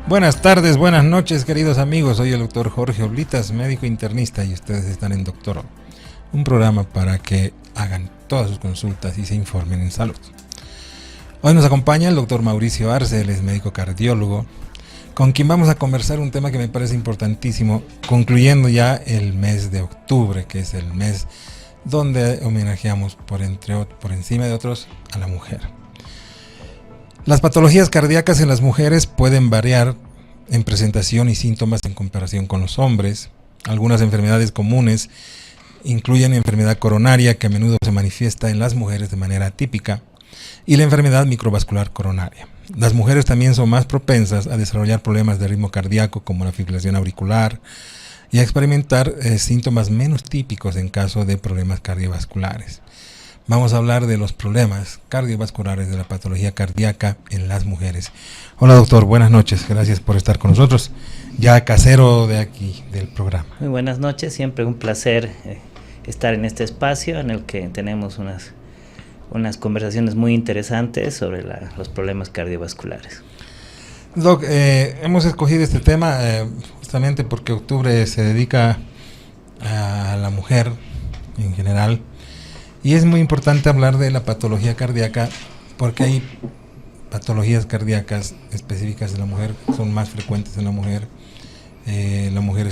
Buenas tardes, buenas noches, queridos amigos. Soy el doctor Jorge Oblitas, médico internista, y ustedes están en Doctoro, un programa para que hagan todas sus consultas y se informen en salud. Hoy nos acompaña el doctor Mauricio Arce, él es médico cardiólogo, con quien vamos a conversar un tema que me parece importantísimo, concluyendo ya el mes de octubre, que es el mes donde homenajeamos por encima de otros a la mujer. Las patologías cardíacas en las mujeres pueden variar en presentación y síntomas en comparación con los hombres. Algunas enfermedades comunes incluyen enfermedad coronaria, que a menudo se manifiesta en las mujeres de manera atípica, y la enfermedad microvascular coronaria. Las mujeres también son más propensas a desarrollar problemas de ritmo cardíaco como la fibrilación auricular y a experimentar síntomas menos típicos en caso de problemas cardiovasculares. Vamos a hablar de los problemas cardiovasculares de la patología cardíaca en las mujeres. Hola doctor, buenas noches, gracias por estar con nosotros, ya casero de aquí del programa. Muy buenas noches, siempre un placer estar en este espacio en el que tenemos unas conversaciones muy interesantes sobre los problemas cardiovasculares. Doc, hemos escogido este tema justamente porque octubre se dedica a la mujer en general. Y es muy importante hablar de la patología cardíaca porque hay patologías cardíacas específicas de la mujer, son más frecuentes en la mujer. La mujer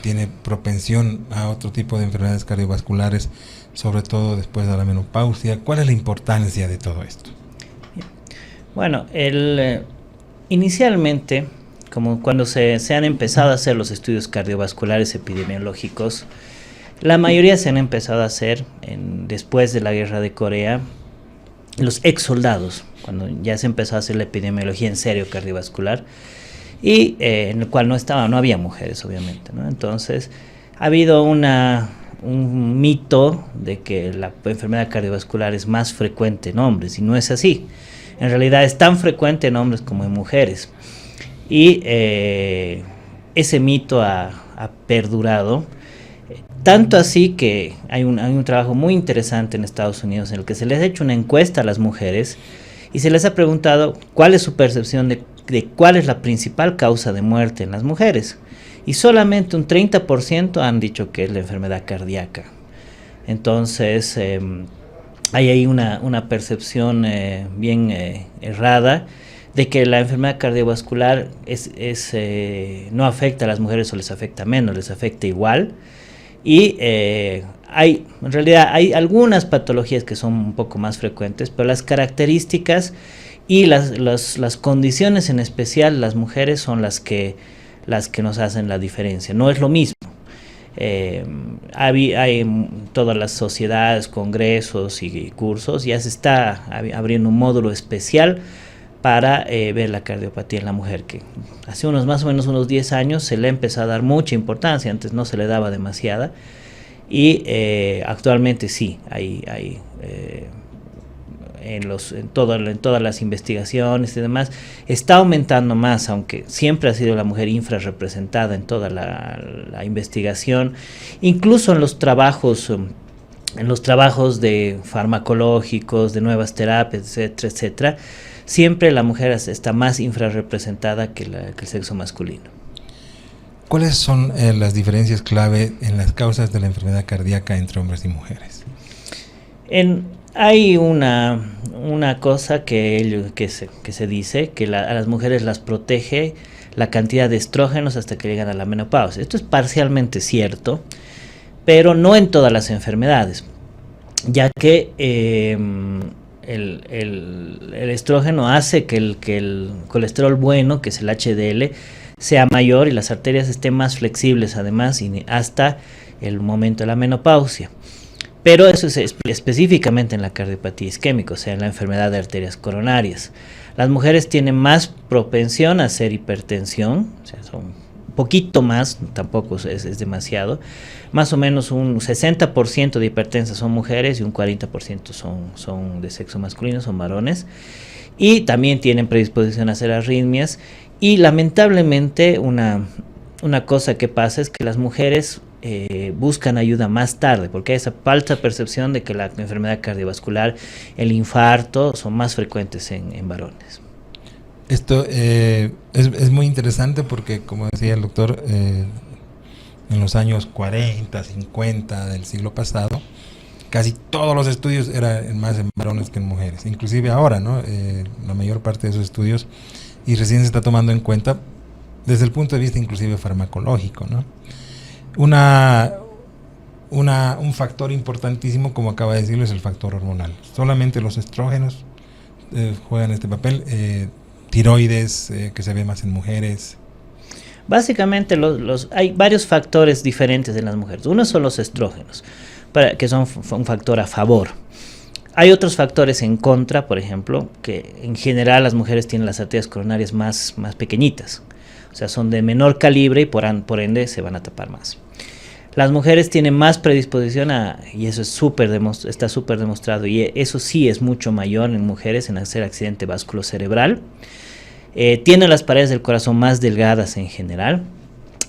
tiene propensión a otro tipo de enfermedades cardiovasculares, sobre todo después de la menopausia. ¿Cuál es la importancia de todo esto? Bueno, inicialmente, como cuando se han empezado a hacer los estudios cardiovasculares epidemiológicos, la mayoría se han empezado a hacer después de la guerra de Corea, los ex soldados, cuando ya se empezó a hacer la epidemiología en serio cardiovascular, y en el cual no había mujeres, obviamente, ¿no? Entonces, ha habido un mito de que la enfermedad cardiovascular es más frecuente en hombres, y no es así. En realidad es tan frecuente en hombres como en mujeres. Y ese mito ha perdurado. Tanto así que hay un trabajo muy interesante en Estados Unidos en el que se les ha hecho una encuesta a las mujeres y se les ha preguntado cuál es su percepción de cuál es la principal causa de muerte en las mujeres. Y solamente un 30% han dicho que es la enfermedad cardíaca. Entonces, hay ahí una percepción bien errada de que la enfermedad cardiovascular no afecta a las mujeres o les afecta menos, les afecta igual. Y en realidad hay algunas patologías que son un poco más frecuentes, pero las características y las condiciones en especial, las mujeres son las que nos hacen la diferencia. No es lo mismo. Hay todas las sociedades, congresos y cursos, ya se está abriendo un módulo especial para ver la cardiopatía en la mujer, que hace más o menos unos 10 años se le empezó a dar mucha importancia, antes no se le daba demasiada, y actualmente sí, en todas las investigaciones y demás, está aumentando más, aunque siempre ha sido la mujer infrarrepresentada en toda la investigación, incluso en los trabajos de farmacológicos, de nuevas terapias, etcétera, etcétera. Siempre la mujer está más infrarrepresentada que el sexo masculino. ¿Cuáles son las diferencias clave en las causas de la enfermedad cardíaca entre hombres y mujeres? Hay una cosa que se dice, que a las mujeres las protege la cantidad de estrógenos hasta que llegan a la menopausia. Esto es parcialmente cierto, pero no en todas las enfermedades, ya que el estrógeno hace que el colesterol bueno, que es el HDL, sea mayor y las arterias estén más flexibles además hasta el momento de la menopausia. Pero eso es específicamente en la cardiopatía isquémica, o sea, en la enfermedad de arterias coronarias. Las mujeres tienen más propensión a hacer hipertensión, o sea, son un poquito más, tampoco es demasiado. Más o menos un 60% de hipertensas son mujeres y un 40% son de sexo masculino, son varones. Y también tienen predisposición a hacer arritmias. Y lamentablemente una cosa que pasa es que las mujeres buscan ayuda más tarde, porque hay esa falsa percepción de que la enfermedad cardiovascular, el infarto, son más frecuentes en varones. Esto es muy interesante porque, como decía el doctor, en los años 40, 50 del siglo pasado, casi todos los estudios eran más en varones que en mujeres. Inclusive ahora, ¿no? La mayor parte de esos estudios, y recién se está tomando en cuenta desde el punto de vista inclusive farmacológico, ¿no? Un factor importantísimo, como acaba de decirlo, es el factor hormonal. Solamente los estrógenos juegan este papel. Tiroides, que se ve más en mujeres. Básicamente hay varios factores diferentes en las mujeres. Uno son los estrógenos, que son un factor a favor. Hay otros factores en contra, por ejemplo, que en general las mujeres tienen las arterias coronarias más pequeñitas. O sea, son de menor calibre y por ende se van a tapar más. Las mujeres tienen más predisposición y eso está súper demostrado, y eso sí es mucho mayor en mujeres en hacer accidente vasculocerebral. Tienen las paredes del corazón más delgadas en general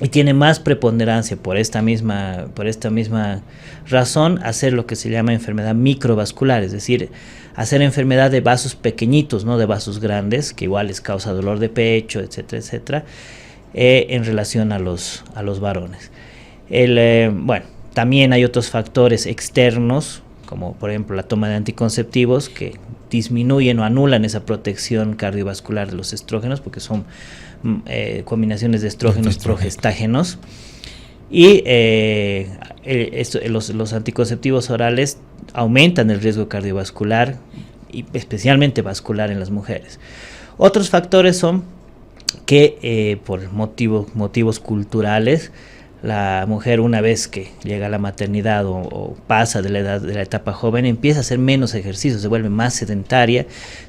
y tiene más preponderancia por esta misma razón hacer lo que se llama enfermedad microvascular, es decir, hacer enfermedad de vasos pequeñitos, no de vasos grandes, que igual les causa dolor de pecho, etcétera, etcétera, en relación a los varones. También hay otros factores externos, como por ejemplo la toma de anticonceptivos, que disminuyen o anulan esa protección cardiovascular de los estrógenos, porque son combinaciones de estrógenos progestágenos. Y los anticonceptivos orales aumentan el riesgo cardiovascular, y especialmente vascular en las mujeres. Otros factores son que por motivos culturales, la mujer, una vez que llega a la maternidad o pasa de la etapa joven, empieza a hacer menos ejercicio, se vuelve más sedentaria,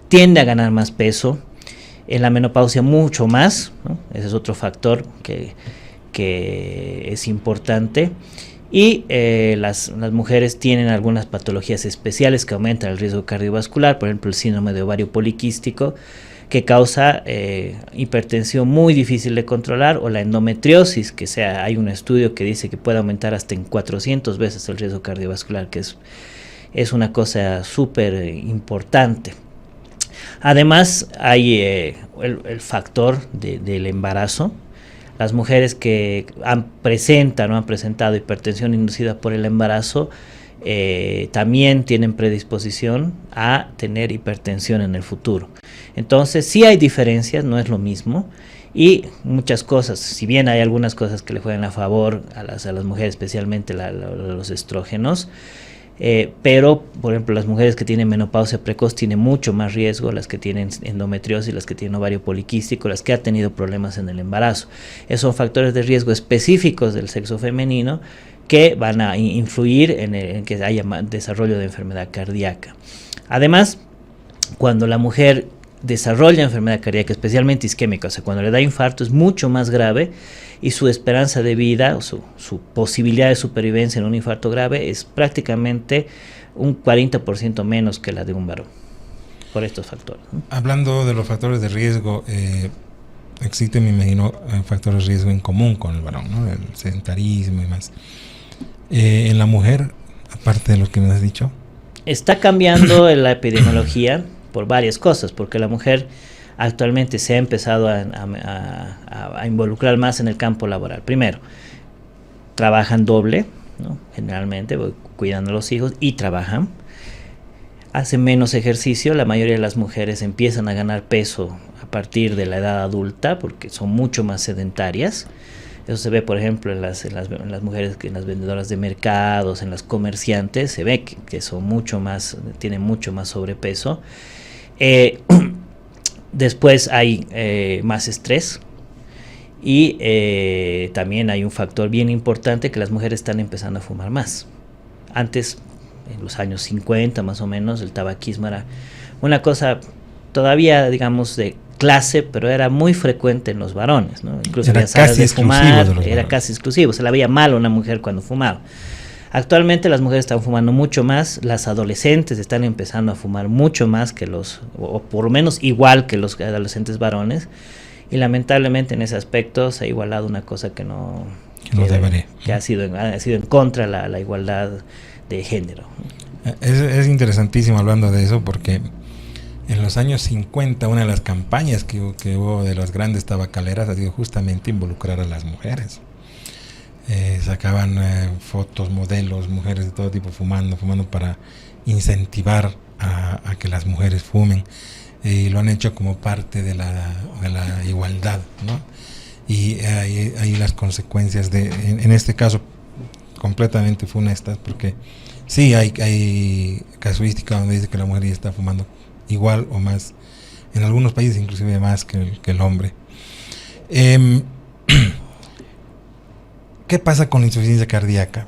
tiende a ganar más peso, en la menopausia mucho más, ¿no? Ese es otro factor que es importante. Y las mujeres tienen algunas patologías especiales que aumentan el riesgo cardiovascular, por ejemplo el síndrome de ovario poliquístico, que causa hipertensión muy difícil de controlar, o la endometriosis, hay un estudio que dice que puede aumentar hasta en 400 veces el riesgo cardiovascular, que es una cosa súper importante. Además hay el factor del embarazo. Las mujeres que presentan o han presentado hipertensión inducida por el embarazo también tienen predisposición a tener hipertensión en el futuro. Entonces sí hay diferencias, no es lo mismo, y muchas cosas, si bien hay algunas cosas que le juegan a favor a las mujeres, especialmente los estrógenos, pero por ejemplo las mujeres que tienen menopausia precoz tienen mucho más riesgo, las que tienen endometriosis, las que tienen ovario poliquístico, las que han tenido problemas en el embarazo. Esos son factores de riesgo específicos del sexo femenino que van a influir en que haya desarrollo de enfermedad cardíaca. Además, cuando la mujer desarrolla enfermedad cardíaca, especialmente isquémica, o sea, cuando le da infarto, es mucho más grave, y su esperanza de vida o su posibilidad de supervivencia en un infarto grave es prácticamente un 40% menos que la de un varón, por estos factores, ¿no? Hablando de los factores de riesgo, existen, me imagino, factores de riesgo en común con el varón, ¿no? El sedentarismo y más. En la mujer, aparte de lo que me has dicho, está cambiando la epidemiología por varias cosas, porque la mujer actualmente se ha empezado a involucrar más en el campo laboral. Primero, trabajan doble, ¿no? Generalmente cuidando a los hijos, y trabajan, hacen menos ejercicio. La mayoría de las mujeres empiezan a ganar peso a partir de la edad adulta porque son mucho más sedentarias. Eso se ve, por ejemplo, en las mujeres, en las vendedoras de mercados, en las comerciantes, se ve que son tienen mucho más sobrepeso. Después hay más estrés, y también hay un factor bien importante, que las mujeres están empezando a fumar más. Antes, en los años 50 más o menos, el tabaquismo era una cosa todavía, digamos, de clase, pero era muy frecuente en los varones, ¿no? Incluso era casi exclusivo, era casi exclusivo, se la veía mal a una mujer cuando fumaba. Actualmente las mujeres están fumando mucho más, las adolescentes están empezando a fumar mucho más que o por lo menos igual que los adolescentes varones, y lamentablemente en ese aspecto se ha igualado una cosa que ha sido en contra de la igualdad de género. Es interesantísimo hablando de eso, porque En los años 50, una de las campañas que hubo de las grandes tabacaleras ha sido justamente involucrar a las mujeres. Sacaban fotos, modelos, mujeres de todo tipo fumando para incentivar a que las mujeres fumen. Y lo han hecho como parte de la igualdad, ¿no? Y hay las consecuencias en este caso completamente funestas, porque sí hay casuística donde dice que la mujer ya está fumando igual o más, en algunos países inclusive más que el hombre. ¿Qué pasa con la insuficiencia cardíaca?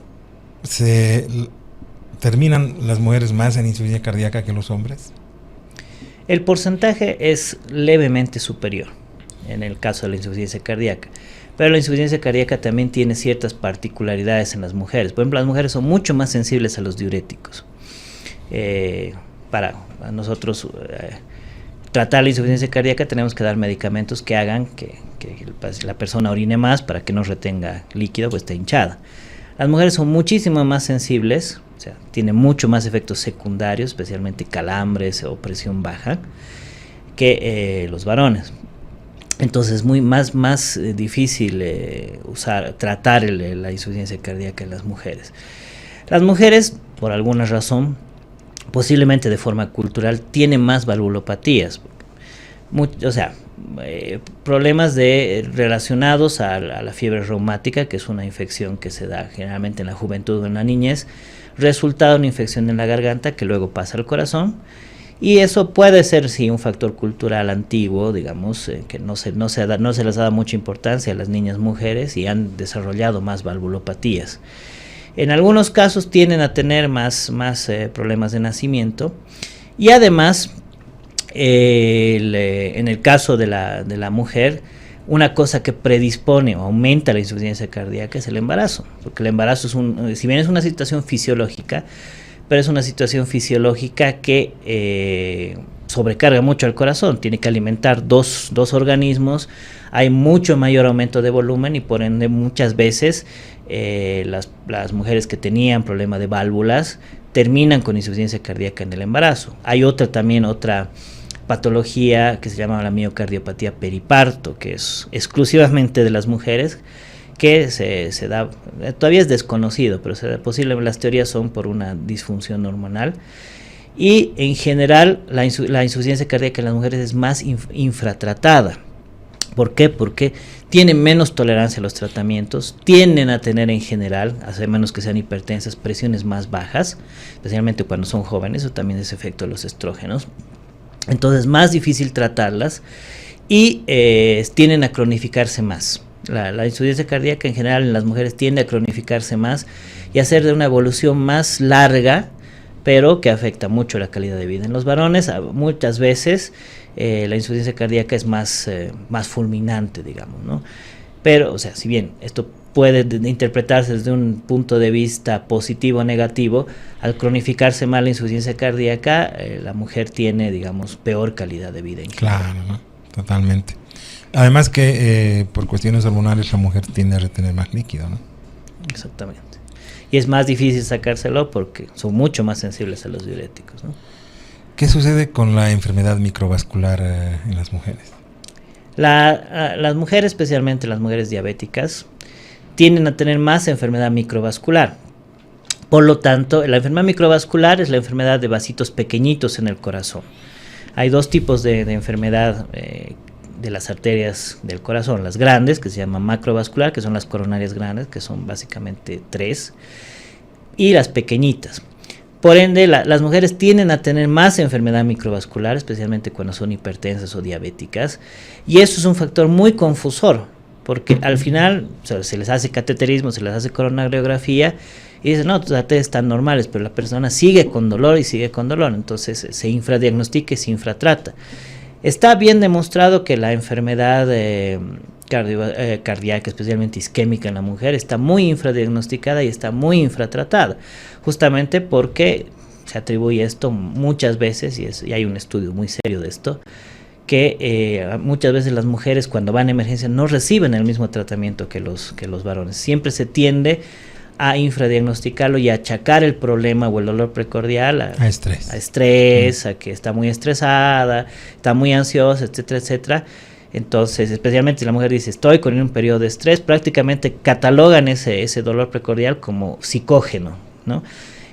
¿Terminan las mujeres más en insuficiencia cardíaca que los hombres? El porcentaje es levemente superior en el caso de la insuficiencia cardíaca, pero la insuficiencia cardíaca también tiene ciertas particularidades en las mujeres. Por ejemplo, las mujeres son mucho más sensibles a los diuréticos. Para nosotros tratar la insuficiencia cardíaca tenemos que dar medicamentos que hagan que la persona orine más para que no retenga líquido, pues esté hinchada. Las mujeres son muchísimo más sensibles, o sea, tienen mucho más efectos secundarios, especialmente calambres o presión baja, que los varones. Entonces es más difícil tratar la insuficiencia cardíaca en las mujeres. Las mujeres, por alguna razón, posiblemente de forma cultural, tienen más valvulopatías. Problemas relacionados a la fiebre reumática, que es una infección que se da generalmente en la juventud o en la niñez, resultado de una infección en la garganta que luego pasa al corazón. Y eso puede ser, sí, un factor cultural antiguo, digamos, que no se les ha dado mucha importancia a las niñas mujeres y han desarrollado más valvulopatías. En algunos casos tienden a tener más problemas de nacimiento, y además, en el caso de la mujer, una cosa que predispone o aumenta la insuficiencia cardíaca es el embarazo, porque el embarazo si bien es una situación fisiológica, pero es una situación fisiológica que sobrecarga mucho al corazón, tiene que alimentar dos organismos, hay mucho mayor aumento de volumen y por ende muchas veces las mujeres que tenían problema de válvulas terminan con insuficiencia cardíaca en el embarazo. Hay otra patología que se llama la miocardiopatía periparto, que es exclusivamente de las mujeres, que se da, todavía es desconocido, pero posiblemente las teorías son por una disfunción hormonal. Y en general la insuficiencia cardíaca en las mujeres es más infratratada. ¿Por qué? Porque tienen menos tolerancia a los tratamientos, tienden a tener en general, a menos que sean hipertensas, presiones más bajas, especialmente cuando son jóvenes, o también es efecto de los estrógenos. Entonces es más difícil tratarlas y tienden a cronificarse más. La insuficiencia cardíaca en general en las mujeres tiende a cronificarse más y a ser de una evolución más larga, pero que afecta mucho la calidad de vida. En los varones muchas veces la insuficiencia cardíaca es más fulminante, digamos, ¿no? Pero, o sea, si bien esto puede interpretarse desde un punto de vista positivo o negativo, al cronificarse más la insuficiencia cardíaca, la mujer tiene, digamos, peor calidad de vida. Claro, ¿no? Totalmente. Además que por cuestiones hormonales la mujer tiende a retener más líquido, ¿no? Exactamente. Y es más difícil sacárselo porque son mucho más sensibles a los diuréticos, ¿no? ¿Qué sucede con la enfermedad microvascular en las mujeres? Las mujeres, especialmente las mujeres diabéticas, tienden a tener más enfermedad microvascular. Por lo tanto, la enfermedad microvascular es la enfermedad de vasitos pequeñitos en el corazón. Hay dos tipos de enfermedad de las arterias del corazón, las grandes, que se llaman macrovascular, que son las coronarias grandes, que son básicamente 3, y las pequeñitas. Por ende, las mujeres tienden a tener más enfermedad microvascular, especialmente cuando son hipertensas o diabéticas, y eso es un factor muy confusor, porque al final se les hace cateterismo, se les hace coronariografía, y dicen, no, tus arterias están normales, pero la persona sigue con dolor y sigue con dolor, entonces se infradiagnostica y se infratrata. Está bien demostrado que la enfermedad cardíaca, especialmente isquémica en la mujer, está muy infradiagnosticada y está muy infratratada, justamente porque se atribuye esto muchas veces, y hay un estudio muy serio de esto, que muchas veces las mujeres cuando van a emergencia no reciben el mismo tratamiento que los varones. Siempre se tiende a infradiagnosticarlo y a achacar el problema o el dolor precordial a estrés. A estrés, a que está muy estresada, está muy ansiosa, etcétera, etcétera. Entonces, especialmente si la mujer dice, estoy con un periodo de estrés, prácticamente catalogan ese dolor precordial como psicógeno, ¿no?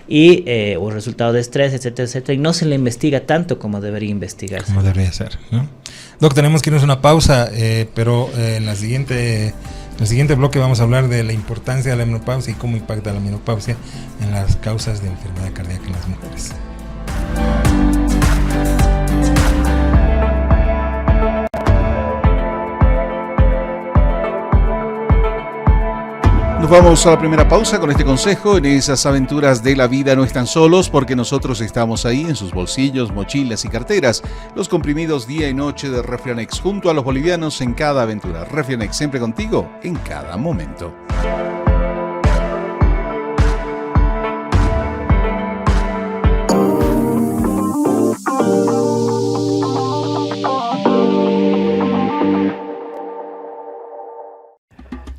Y, o resultado de estrés, etcétera, etcétera, y no se le investiga tanto como debería investigarse. Como debería ser, ¿no? Doc, tenemos que irnos a una pausa, pero en el siguiente bloque vamos a hablar de la importancia de la menopausia y cómo impacta la menopausia en las causas de enfermedad cardíaca en las mujeres. Nos vamos a la primera pausa con este consejo. En esas aventuras de la vida no están solos, porque nosotros estamos ahí en sus bolsillos, mochilas y carteras. Los comprimidos día y noche de Refrianex, junto a los bolivianos en cada aventura. Refrianex, siempre contigo en cada momento.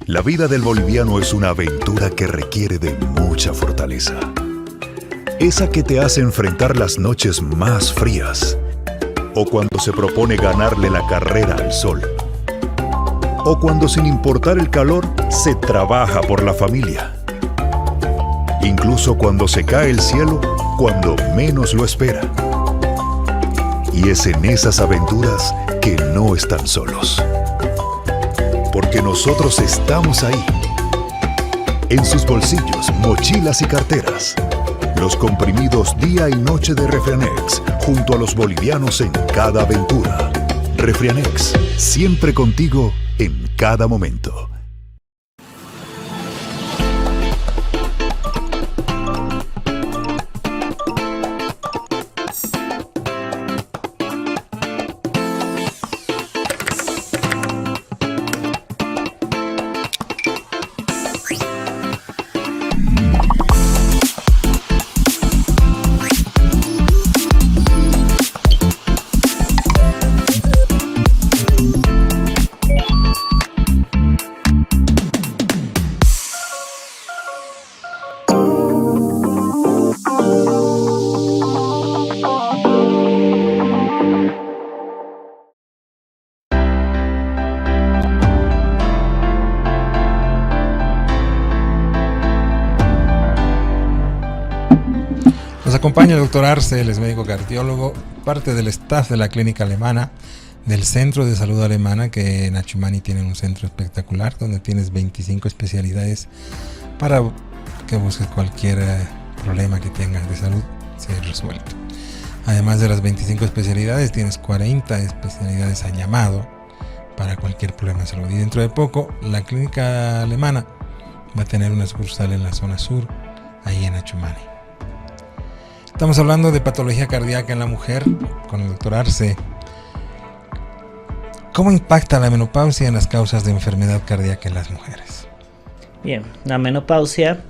La vida del boliviano es una aventura que requiere de mucha fortaleza. Esa que te hace enfrentar las noches más frías, o cuando se propone ganarle la carrera al sol, o cuando sin importar el calor se trabaja por la familia. Incluso cuando se cae el cielo, cuando menos lo espera. Y es en esas aventuras que no están solos. Porque nosotros estamos ahí, en sus bolsillos, mochilas y carteras. Los comprimidos día y noche de Refrianex, junto a los bolivianos en cada aventura. Refrianex, siempre contigo en cada momento. Acompaña el doctor Arce, él es médico cardiólogo, parte del staff de la clínica alemana, del Centro de Salud Alemana, que en Achumani tienen un centro espectacular, donde tienes 25 especialidades para que busques cualquier problema que tengas de salud, ser resuelto. Además de las 25 especialidades, tienes 40 especialidades a llamado para cualquier problema de salud. Y dentro de poco, la clínica alemana va a tener una sucursal en la zona sur, ahí en Achumani. Estamos hablando de patología cardíaca en la mujer con el doctor Arce. ¿Cómo impacta la menopausia en las causas de enfermedad cardíaca en las mujeres? Bien, la menopausia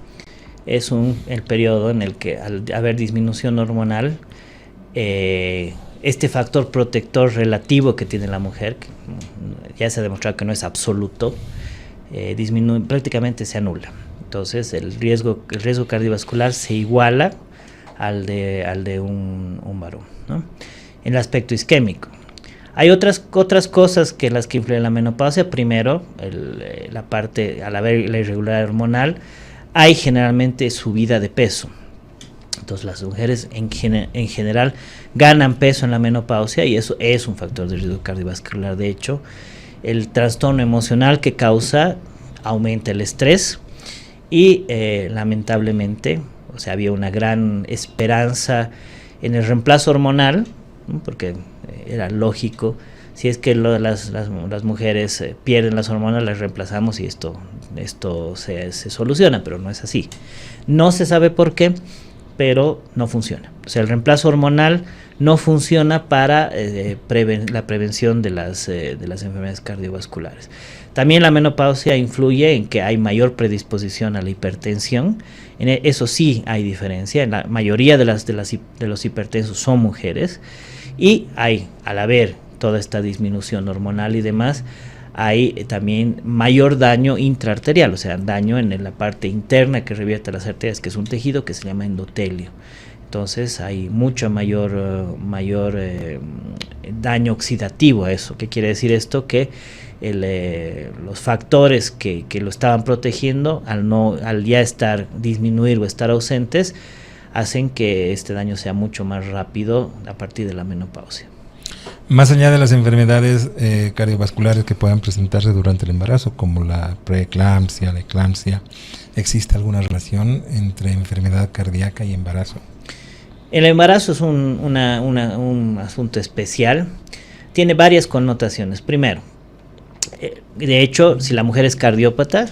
es el periodo en el que, al haber disminución hormonal, este factor protector relativo que tiene la mujer, que ya se ha demostrado que no es absoluto, disminuye, prácticamente se anula. Entonces el riesgo cardiovascular se iguala al de un varón, ¿no? En el aspecto isquémico. Hay otras cosas que las que influyen la menopausia. Primero, la parte, al haber la irregularidad hormonal, hay generalmente subida de peso. Entonces las mujeres en general ganan peso en la menopausia y eso es un factor de riesgo cardiovascular. De hecho, el trastorno emocional que causa aumenta el estrés y lamentablemente, o sea, había una gran esperanza en el reemplazo hormonal, ¿no? Porque era lógico, si es que las mujeres pierden las hormonas, las reemplazamos y esto se soluciona, pero no es así. No se sabe por qué, pero no funciona. O sea, el reemplazo hormonal no funciona para la prevención de las enfermedades cardiovasculares. También la menopausia influye en que hay mayor predisposición a la hipertensión. Eso sí hay diferencia. La mayoría de los hipertensos son mujeres y al haber toda esta disminución hormonal y demás, hay también mayor daño intraarterial, o sea, daño en la parte interna que revierte las arterias, que es un tejido que se llama endotelio. Entonces hay mucho mayor daño oxidativo a eso. ¿Qué quiere decir esto? Que los factores que lo estaban protegiendo, al ya disminuir o estar ausentes, hacen que este daño sea mucho más rápido a partir de la menopausia. Más allá de las enfermedades cardiovasculares que puedan presentarse durante el embarazo, como la preeclampsia, la eclampsia, ¿existe alguna relación entre enfermedad cardíaca y embarazo? El embarazo es un asunto especial, tiene varias connotaciones. Primero, de hecho, si la mujer es cardiópata,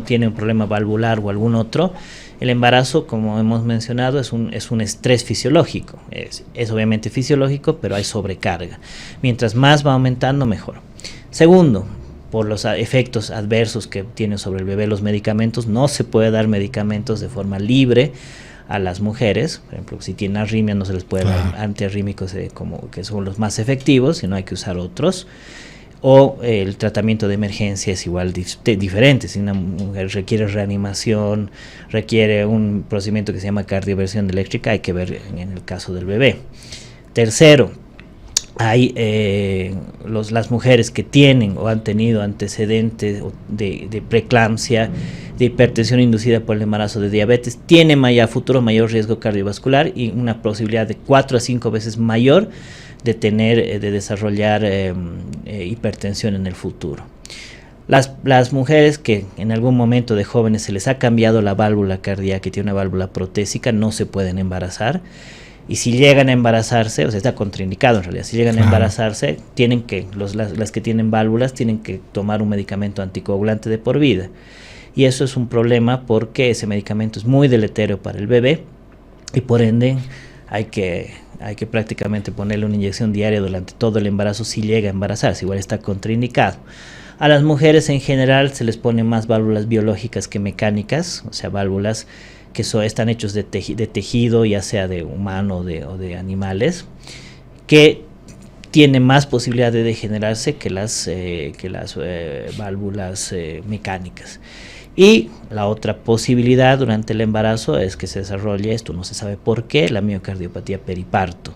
tiene un problema valvular o algún otro, el embarazo, como hemos mencionado, es un estrés fisiológico. Es obviamente fisiológico, pero hay sobrecarga. Mientras más va aumentando, mejor. Segundo, por los efectos adversos que tienen sobre el bebé los medicamentos, no se puede dar medicamentos de forma libre a las mujeres. Por ejemplo, si tienen arritmia, no se les puede dar antiarrítmicos que son los más efectivos, sino hay que usar otros. O el tratamiento de emergencia es igual diferente. Si una mujer requiere reanimación, requiere un procedimiento que se llama cardioversión eléctrica, hay que ver en el caso del bebé. Tercero, hay las mujeres que tienen o han tenido antecedentes de preeclampsia, de hipertensión inducida por el embarazo, de diabetes, tienen a futuro mayor riesgo cardiovascular y una posibilidad de 4 a 5 veces mayor de desarrollar hipertensión en el futuro. Las mujeres que en algún momento de jóvenes se les ha cambiado la válvula cardíaca y tiene una válvula protésica, no se pueden embarazar. Y si llegan a embarazarse, o sea, está contraindicado en realidad, si llegan a embarazarse, las que tienen válvulas tienen que tomar un medicamento anticoagulante de por vida. Y eso es un problema porque ese medicamento es muy deleterio para el bebé y por ende hay que prácticamente ponerle una inyección diaria durante todo el embarazo si llega a embarazarse, igual está contraindicado. A las mujeres en general se les ponen más válvulas biológicas que mecánicas, o sea, válvulas que están hechos de tejido, ya sea de humano o de animales, que tienen más posibilidad de degenerarse que las válvulas mecánicas. Y la otra posibilidad durante el embarazo es que se desarrolle, esto no se sabe por qué, la miocardiopatía periparto,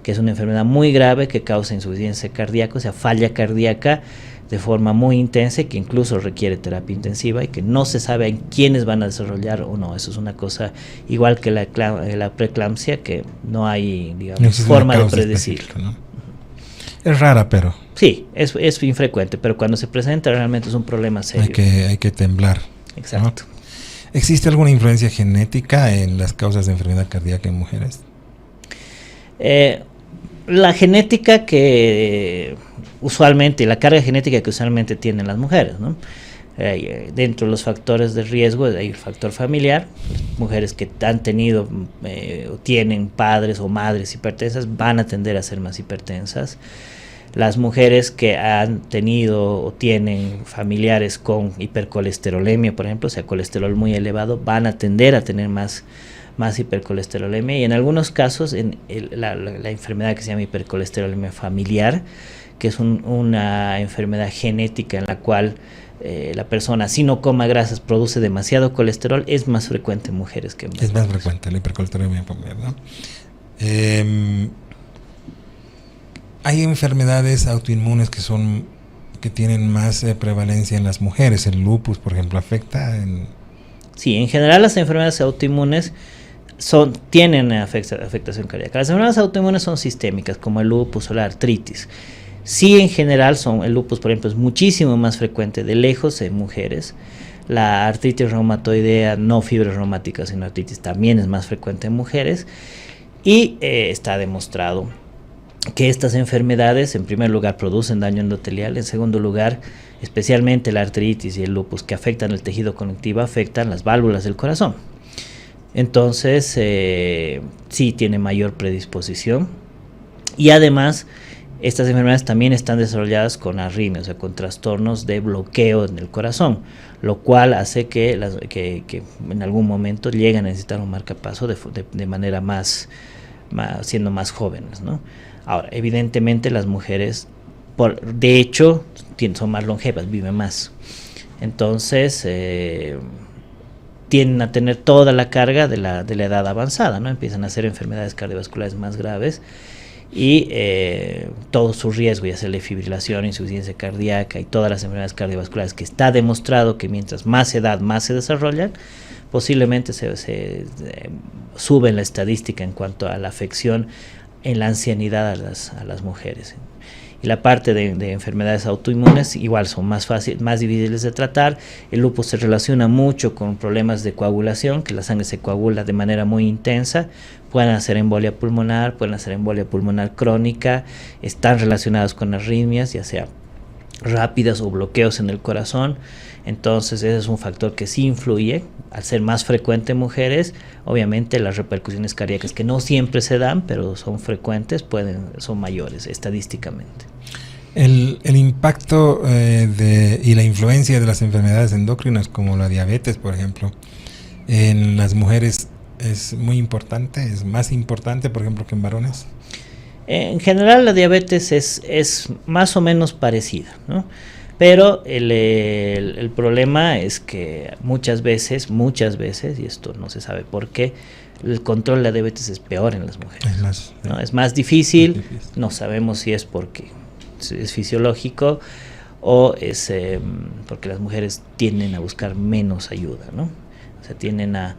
que es una enfermedad muy grave que causa insuficiencia cardíaca, o sea, falla cardíaca de forma muy intensa y que incluso requiere terapia intensiva y que no se sabe en quiénes van a desarrollar o no. Eso es una cosa igual que la preeclampsia, que no hay, digamos, forma de predecirlo, ¿no? Es rara, pero... Sí, es infrecuente, pero cuando se presenta realmente es un problema serio. Hay que temblar. Exacto. ¿No? ¿Existe alguna influencia genética en las causas de enfermedad cardíaca en mujeres? La genética la carga genética que usualmente tienen las mujeres, ¿no? Dentro de los factores de riesgo hay el factor familiar. Mujeres que han tenido o tienen padres o madres hipertensas van a tender a ser más hipertensas. Las mujeres que han tenido o tienen familiares con hipercolesterolemia, por ejemplo, o sea, colesterol muy elevado, van a tender a tener más hipercolesterolemia, y en algunos casos la enfermedad que se llama hipercolesterolemia familiar, que es una enfermedad genética en la cual la persona, si no coma grasas, produce demasiado colesterol, es más frecuente en mujeres que en hombres. Es más frecuente la hipercolesterolemia familiar, ¿no? Hay enfermedades autoinmunes que tienen más prevalencia en las mujeres. El lupus, por ejemplo, afecta en... Sí, en general las enfermedades autoinmunes tienen afectación cardíaca. Las enfermedades autoinmunes son sistémicas, como el lupus o la artritis. Sí, en general el lupus, por ejemplo, es muchísimo más frecuente de lejos en mujeres. La artritis reumatoidea, no fibras reumáticas, sino artritis, también es más frecuente en mujeres. Y está demostrado que estas enfermedades, en primer lugar, producen daño endotelial, en segundo lugar, especialmente la artritis y el lupus, que afectan el tejido conectivo, afectan las válvulas del corazón. Entonces, sí tiene mayor predisposición. Y además, estas enfermedades también están desarrolladas con arritmias, o sea, con trastornos de bloqueo en el corazón, lo cual hace que en algún momento lleguen a necesitar un marcapaso de manera siendo más jóvenes, ¿no? Ahora, evidentemente las mujeres de hecho, son más longevas, viven más. Entonces, tienden a tener toda la carga de la edad avanzada, ¿no? Empiezan a hacer enfermedades cardiovasculares más graves y todo su riesgo, ya sea la fibrilación, insuficiencia cardíaca y todas las enfermedades cardiovasculares, que está demostrado que mientras más edad más se desarrollan, posiblemente se sube en la estadística en cuanto a la afección en la ancianidad a las mujeres. Y la parte de enfermedades autoinmunes igual son más difíciles de tratar. El lupus se relaciona mucho con problemas de coagulación, que la sangre se coagula de manera muy intensa. Pueden hacer embolia pulmonar crónica, están relacionados con arritmias, ya sea rápidas o bloqueos en el corazón. Entonces ese es un factor que sí influye. Al ser más frecuente en mujeres, obviamente las repercusiones cardíacas, que no siempre se dan, pero son frecuentes, son mayores estadísticamente. El impacto y la influencia de las enfermedades endócrinas, como la diabetes, por ejemplo, en las mujeres es muy importante, es más importante, por ejemplo, que en varones. En general la diabetes es más o menos parecida, ¿no? Pero el problema es que muchas veces, y esto no se sabe por qué, el control de la diabetes es peor en las mujeres. ¿No? Es más difícil, no sabemos si es porque es fisiológico o es porque las mujeres tienden a buscar menos ayuda, ¿no? O sea, tienden a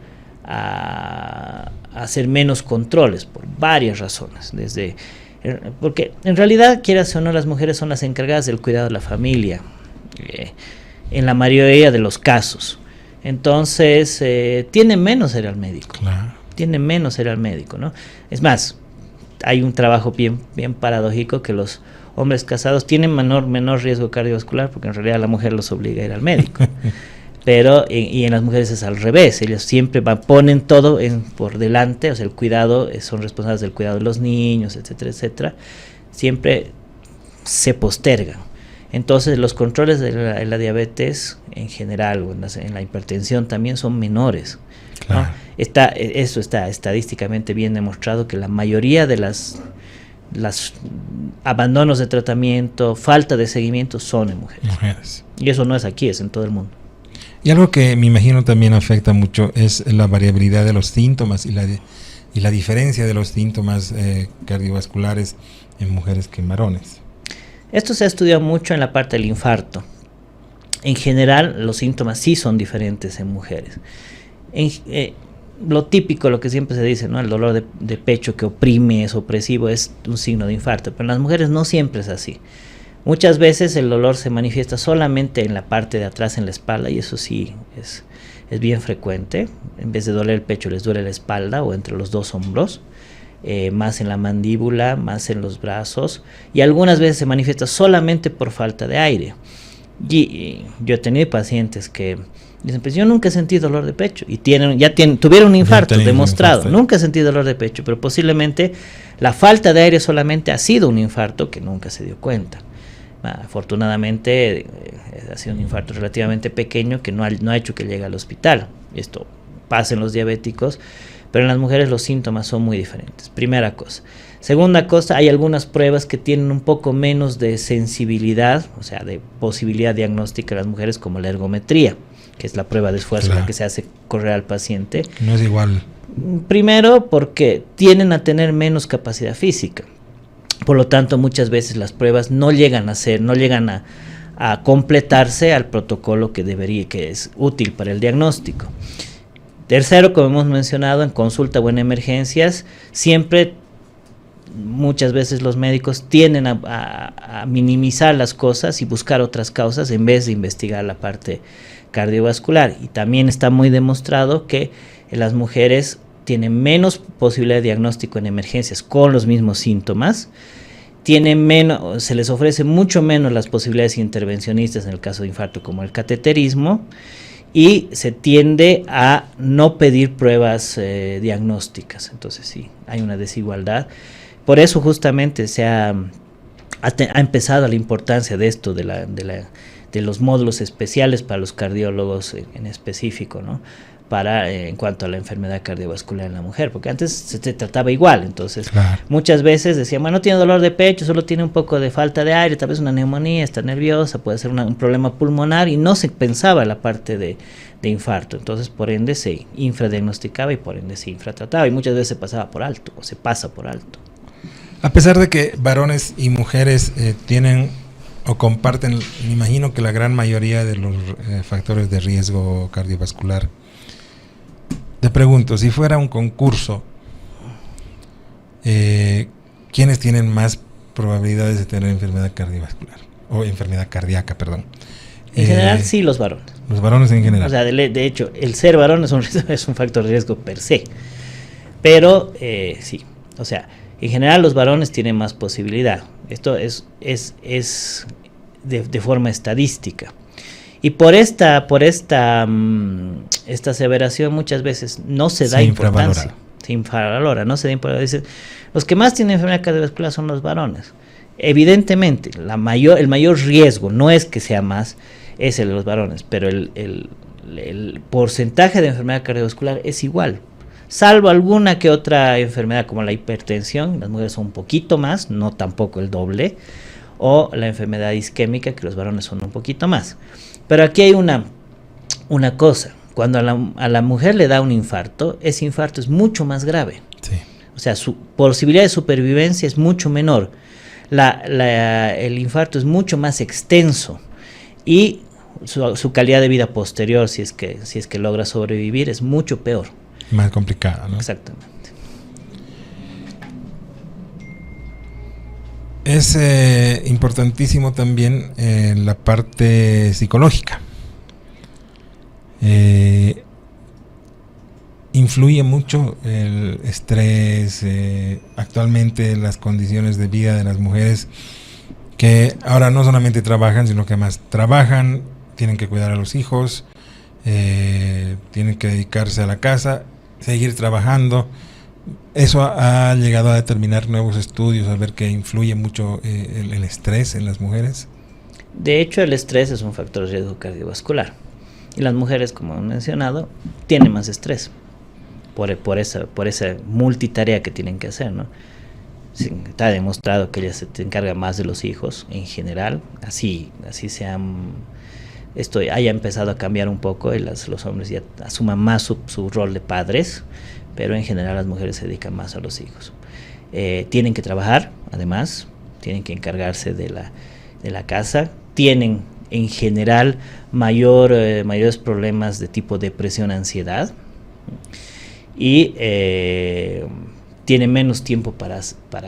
hacer menos controles por varias razones, porque en realidad, quieras o no, las mujeres son las encargadas del cuidado de la familia, en la mayoría de los casos. Entonces, tienen menos ir al médico. Claro. Tienen menos ir al médico, ¿no? Es más, hay un trabajo bien paradójico, que los hombres casados tienen menor riesgo cardiovascular, porque en realidad la mujer los obliga a ir al médico. Pero y en las mujeres es al revés, ellos siempre ponen todo por delante, o sea, el cuidado, son responsables del cuidado de los niños, etcétera, etcétera, siempre se postergan. Entonces los controles de la diabetes en general, o en la hipertensión también, son menores, ¿no? Claro. Eso está estadísticamente bien demostrado, que la mayoría de las abandonos de tratamiento, falta de seguimiento, son en mujeres. Y eso no es aquí, es en todo el mundo. Y algo que me imagino también afecta mucho es la variabilidad de los síntomas y la diferencia de los síntomas cardiovasculares en mujeres que en varones. Esto se ha estudiado mucho en la parte del infarto. En general, los síntomas sí son diferentes en mujeres. Lo típico, lo que siempre se dice, ¿no? El dolor de pecho que oprime, es opresivo, es un signo de infarto, pero en las mujeres no siempre es así. Muchas veces el dolor se manifiesta solamente en la parte de atrás, en la espalda, y eso sí es bien frecuente. En vez de doler el pecho, les duele la espalda o entre los dos hombros, más en la mandíbula, más en los brazos, y algunas veces se manifiesta solamente por falta de aire. Y yo he tenido pacientes que dicen, pues yo nunca he sentido dolor de pecho, y tuvieron un infarto demostrado. Nunca he sentido dolor de pecho, pero posiblemente la falta de aire solamente ha sido un infarto que nunca se dio cuenta. Afortunadamente ha sido un infarto relativamente pequeño que no ha hecho que llegue al hospital. Esto pasa en los diabéticos, pero en las mujeres los síntomas son muy diferentes. Primera cosa. Segunda cosa, hay algunas pruebas que tienen un poco menos de sensibilidad, o sea, de posibilidad diagnóstica en las mujeres, como la ergometría, que es la prueba de esfuerzo, claro, la que se hace correr al paciente. No es igual. Primero, porque tienden a tener menos capacidad física. Por lo tanto, muchas veces las pruebas no llegan a completarse al protocolo que es útil para el diagnóstico. Tercero, como hemos mencionado, en consulta o en emergencias, muchas veces los médicos tienden a minimizar las cosas y buscar otras causas en vez de investigar la parte cardiovascular. Y también está muy demostrado que las mujeres tienen menos posibilidad de diagnóstico en emergencias con los mismos síntomas, se les ofrece mucho menos las posibilidades intervencionistas en el caso de infarto, como el cateterismo, y se tiende a no pedir pruebas diagnósticas. Entonces sí, hay una desigualdad. Por eso justamente ha empezado la importancia de esto, de los módulos especiales para los cardiólogos en específico, ¿no? para en cuanto a la enfermedad cardiovascular en la mujer, porque antes se trataba igual. Entonces Claro. muchas veces decían, bueno, no tiene dolor de pecho, solo tiene un poco de falta de aire, tal vez una neumonía, está nerviosa, puede ser un problema pulmonar, y no se pensaba la parte de infarto. Entonces por ende se infradiagnosticaba y por ende se infratrataba, y muchas veces se pasaba por alto o se pasa por alto. A pesar de que varones y mujeres tienen o comparten, me imagino que la gran mayoría de los factores de riesgo cardiovascular, te pregunto, si fuera un concurso, ¿quiénes tienen más probabilidades de tener enfermedad cardiovascular? O enfermedad cardíaca, perdón. En general sí, los varones. Los varones en general. O sea, de hecho, el ser varón es un factor de riesgo per se. Pero sí, o sea, en general los varones tienen más posibilidad. Esto es de forma estadística. Y por esta aseveración muchas veces no se da importancia. Se infravalora, no se da importancia. Dicen, los que más tienen enfermedad cardiovascular son los varones. Evidentemente, el mayor riesgo no es que sea más, es el de los varones, pero el porcentaje de enfermedad cardiovascular es igual. Salvo alguna que otra enfermedad como la hipertensión, las mujeres son un poquito más, no tampoco el doble, o la enfermedad isquémica, que los varones son un poquito más. Pero aquí hay una cosa, cuando a la mujer le da un infarto, ese infarto es mucho más grave. Sí. O sea, su posibilidad de supervivencia es mucho menor. El infarto es mucho más extenso y su calidad de vida posterior, si es que logra sobrevivir, es mucho peor. Más complicada, ¿no? Exactamente. Es importantísimo también la parte psicológica. Influye mucho el estrés, actualmente las condiciones de vida de las mujeres, que ahora no solamente trabajan, sino que además trabajan, tienen que cuidar a los hijos, tienen que dedicarse a la casa, seguir trabajando. Eso ha llegado a determinar nuevos estudios, a ver que influye mucho el estrés en las mujeres. De hecho, el estrés es un factor de riesgo cardiovascular. Y las mujeres, como he mencionado, tienen más estrés por esa multitarea que tienen que hacer, ¿no? Está demostrado que ellas se encargan más de los hijos en general. Así esto haya empezado a cambiar un poco y los hombres ya asuman más su rol de padres, pero en general las mujeres se dedican más a los hijos. Tienen que trabajar, además, tienen que encargarse de la casa, tienen en general mayores problemas de tipo depresión, ansiedad, y tienen menos tiempo para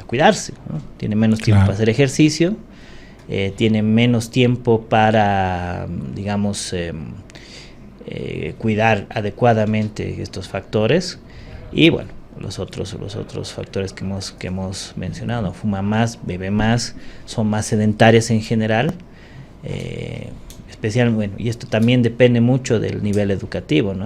cuidarse, ¿no? Tienen menos tiempo para hacer ejercicio, tienen menos tiempo para, digamos, cuidar adecuadamente estos factores. Y bueno, los otros factores que hemos mencionado: fuma más, bebe más, son más sedentarias en general, bueno, y esto también depende mucho del nivel educativo, ¿no?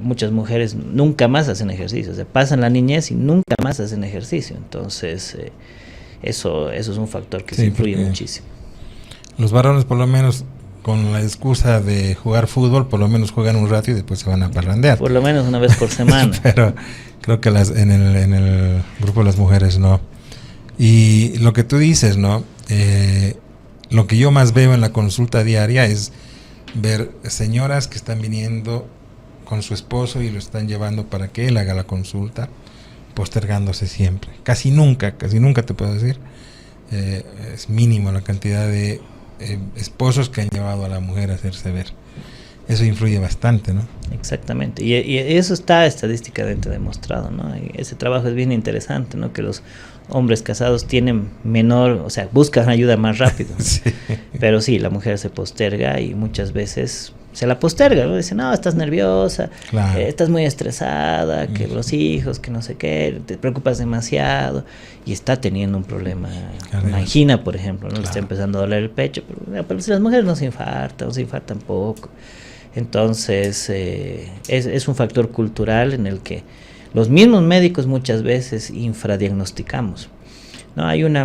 Muchas mujeres nunca más hacen ejercicio, se pasan la niñez y nunca más hacen ejercicio. Entonces eso es un factor que se influye muchísimo. Los varones, por lo menos, con la excusa de jugar fútbol, por lo menos juegan un rato y después se van a parrandear. Por lo menos una vez por semana. Pero creo que en el grupo de las mujeres no. Y lo que tú dices, ¿no? Lo que yo más veo en la consulta diaria es ver señoras que están viniendo con su esposo y lo están llevando para que él haga la consulta, postergándose siempre. Casi nunca te puedo decir. Es mínimo la cantidad de esposos que han llevado a la mujer a hacerse ver. Eso influye bastante, ¿no? Exactamente, y eso está estadísticamente demostrado, ¿no? Y ese trabajo es bien interesante, ¿no? Que los hombres casados tienen buscan ayuda más rápido. Sí. Pero sí, la mujer se posterga y muchas veces se la posterga, ¿no? Dice, no, estás nerviosa, claro, estás muy estresada, que los hijos, que no sé qué, te preocupas demasiado, y está teniendo un problema, una angina, por ejemplo, ¿no? Claro. Le está empezando a doler el pecho, pero si las mujeres no se infartan poco. Entonces es un factor cultural en el que los mismos médicos muchas veces infradiagnosticamos, ¿no? Hay un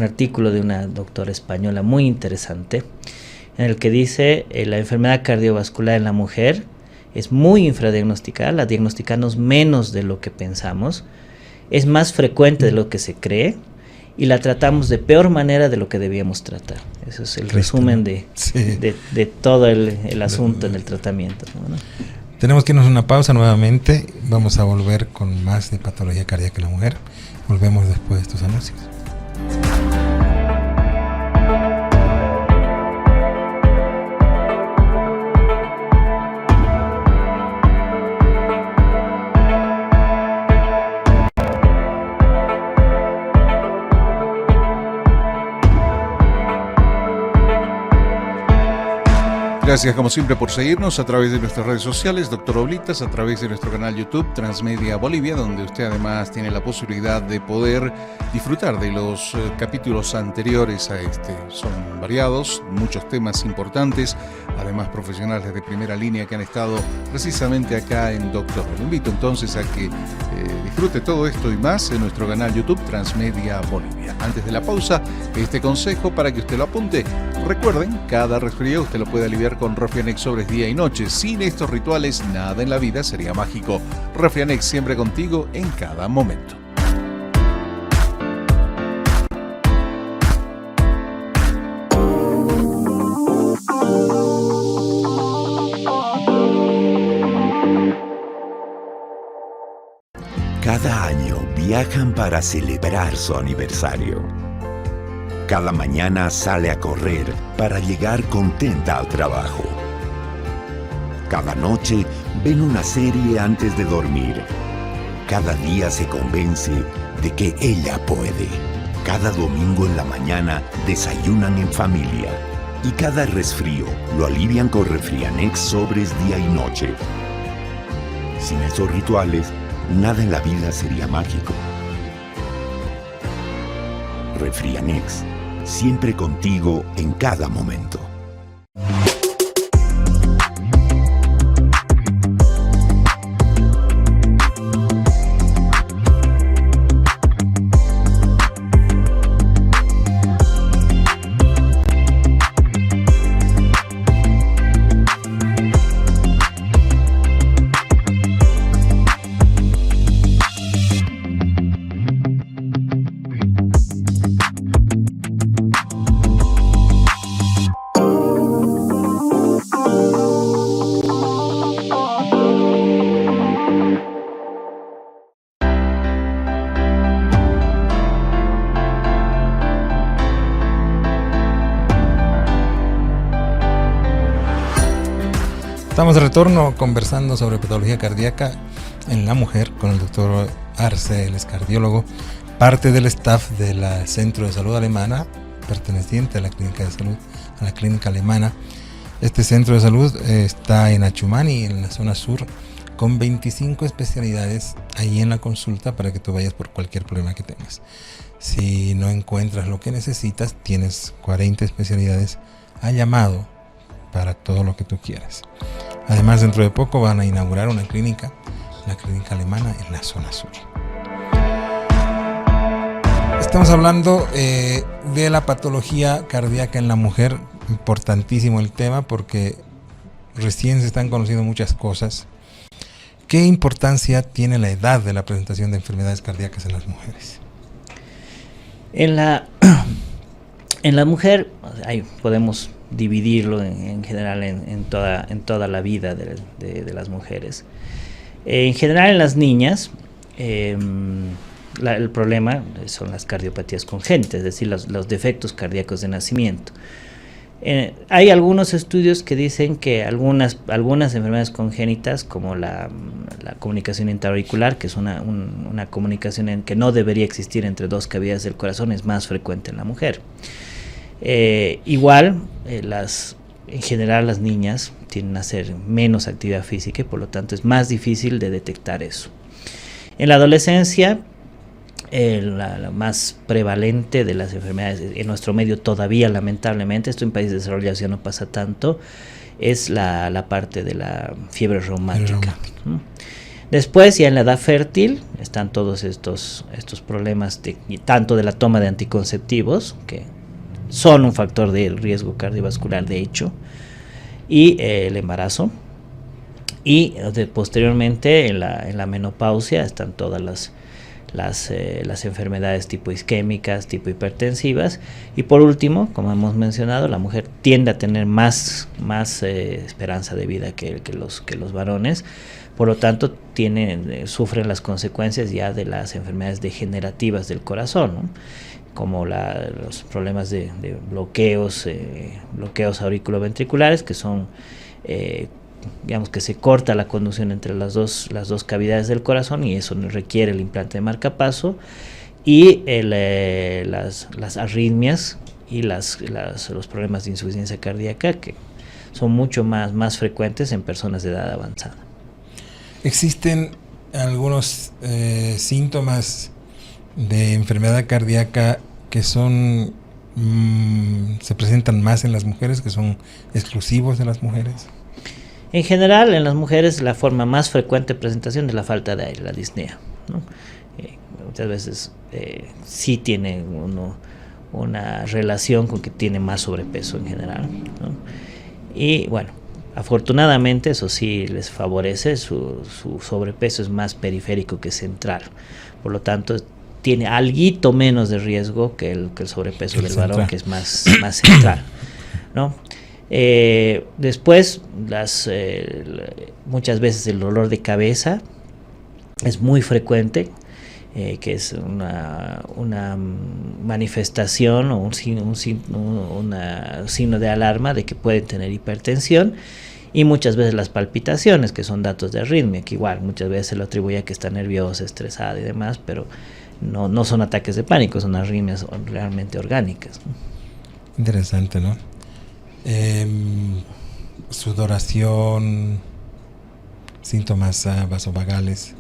artículo de una doctora española muy interesante en el que dice la enfermedad cardiovascular en la mujer es muy infradiagnosticada, la diagnosticamos menos de lo que pensamos, es más frecuente de lo que se cree y la tratamos de peor manera de lo que debíamos tratar. Eso es el resumen de todo el asunto en el tratamiento, ¿no? Tenemos que irnos a una pausa nuevamente. Vamos a volver con más de patología cardíaca en la mujer. Volvemos después de estos anuncios. Gracias como siempre por seguirnos a través de nuestras redes sociales, Dr. Oblitas, a través de nuestro canal YouTube Transmedia Bolivia, donde usted además tiene la posibilidad de poder disfrutar de los capítulos anteriores a este. Son variados, muchos temas importantes, además profesionales de primera línea que han estado precisamente acá en Doctor. Lo invito entonces a que disfrute todo esto y más en nuestro canal YouTube Transmedia Bolivia. Antes de la pausa, este consejo para que usted lo apunte. Recuerden, cada resfriado usted lo puede aliviar con Refrianex sobres día y noche. Sin estos rituales, nada en la vida sería mágico. Refrianex siempre contigo en cada momento. Cada año viajan para celebrar su aniversario. Cada mañana sale a correr para llegar contenta al trabajo. Cada noche ven una serie antes de dormir. Cada día se convence de que ella puede. Cada domingo en la mañana desayunan en familia. Y cada resfrío lo alivian con Refrianex sobres día y noche. Sin esos rituales, nada en la vida sería mágico. Refrianex, siempre contigo en cada momento. Estamos de retorno conversando sobre patología cardíaca en la mujer con el doctor Arce, él es cardiólogo, parte del staff del Centro de Salud Alemana, perteneciente a la Clínica de Salud, a la Clínica Alemana. Este centro de salud está en Achumani, en la zona sur, con 25 especialidades ahí en la consulta para que tú vayas por cualquier problema que tengas. Si no encuentras lo que necesitas, tienes 40 especialidades a llamado para todo lo que tú quieras. Además, dentro de poco van a inaugurar una clínica, la Clínica Alemana, en la zona sur. Estamos hablando de la patología cardíaca en la mujer. Importantísimo el tema porque recién se están conociendo muchas cosas. ¿Qué importancia tiene la edad de la presentación de enfermedades cardíacas en las mujeres? En la mujer podemos dividirlo en general en toda la vida de las mujeres. En general en las niñas el problema son las cardiopatías congénitas, es decir, los defectos cardíacos de nacimiento. Hay algunos estudios que dicen que algunas enfermedades congénitas, como la comunicación intraauricular, que es una comunicación que no debería existir entre dos cavidades del corazón, es más frecuente en la mujer. En general las niñas tienden a hacer menos actividad física y por lo tanto es más difícil de detectar eso. En la adolescencia, la más prevalente de las enfermedades en nuestro medio todavía, lamentablemente, esto en países desarrollados ya no pasa tanto, es la parte de la fiebre reumática. Después, ya en la edad fértil, están todos estos problemas tanto de la toma de anticonceptivos, que son un factor de riesgo cardiovascular de hecho, y el embarazo. Y posteriormente en la menopausia están todas las enfermedades tipo isquémicas, tipo hipertensivas, y por último, como hemos mencionado, la mujer tiende a tener más esperanza de vida que los varones, por lo tanto sufren las consecuencias ya de las enfermedades degenerativas del corazón, ¿no? Como los problemas de bloqueos auriculoventriculares, que son digamos que se corta la conducción entre las dos cavidades del corazón, y eso requiere el implante de marcapaso, y las arritmias y los problemas de insuficiencia cardíaca, que son mucho más frecuentes en personas de edad avanzada. ¿Existen algunos síntomas de enfermedad cardíaca que son se presentan más en las mujeres, que son exclusivos de las mujeres? En general, en las mujeres la forma más frecuente de presentación es la falta de aire, la disnea, ¿no? Muchas veces sí tiene una relación con que tiene más sobrepeso en general, ¿no? Y bueno, afortunadamente eso sí les favorece, su sobrepeso es más periférico que central, por lo tanto tiene alguito menos de riesgo que el sobrepeso del varón, que es más central, ¿no? Después, muchas veces el dolor de cabeza es muy frecuente, que es una manifestación o un signo de alarma de que pueden tener hipertensión, y muchas veces las palpitaciones, que son datos de arritmia, que igual muchas veces se lo atribuye a que está nerviosa, estresada y demás, pero no son ataques de pánico, son arritmias realmente orgánicas, ¿no? Interesante, ¿no? Sudoración, síntomas vasovagales,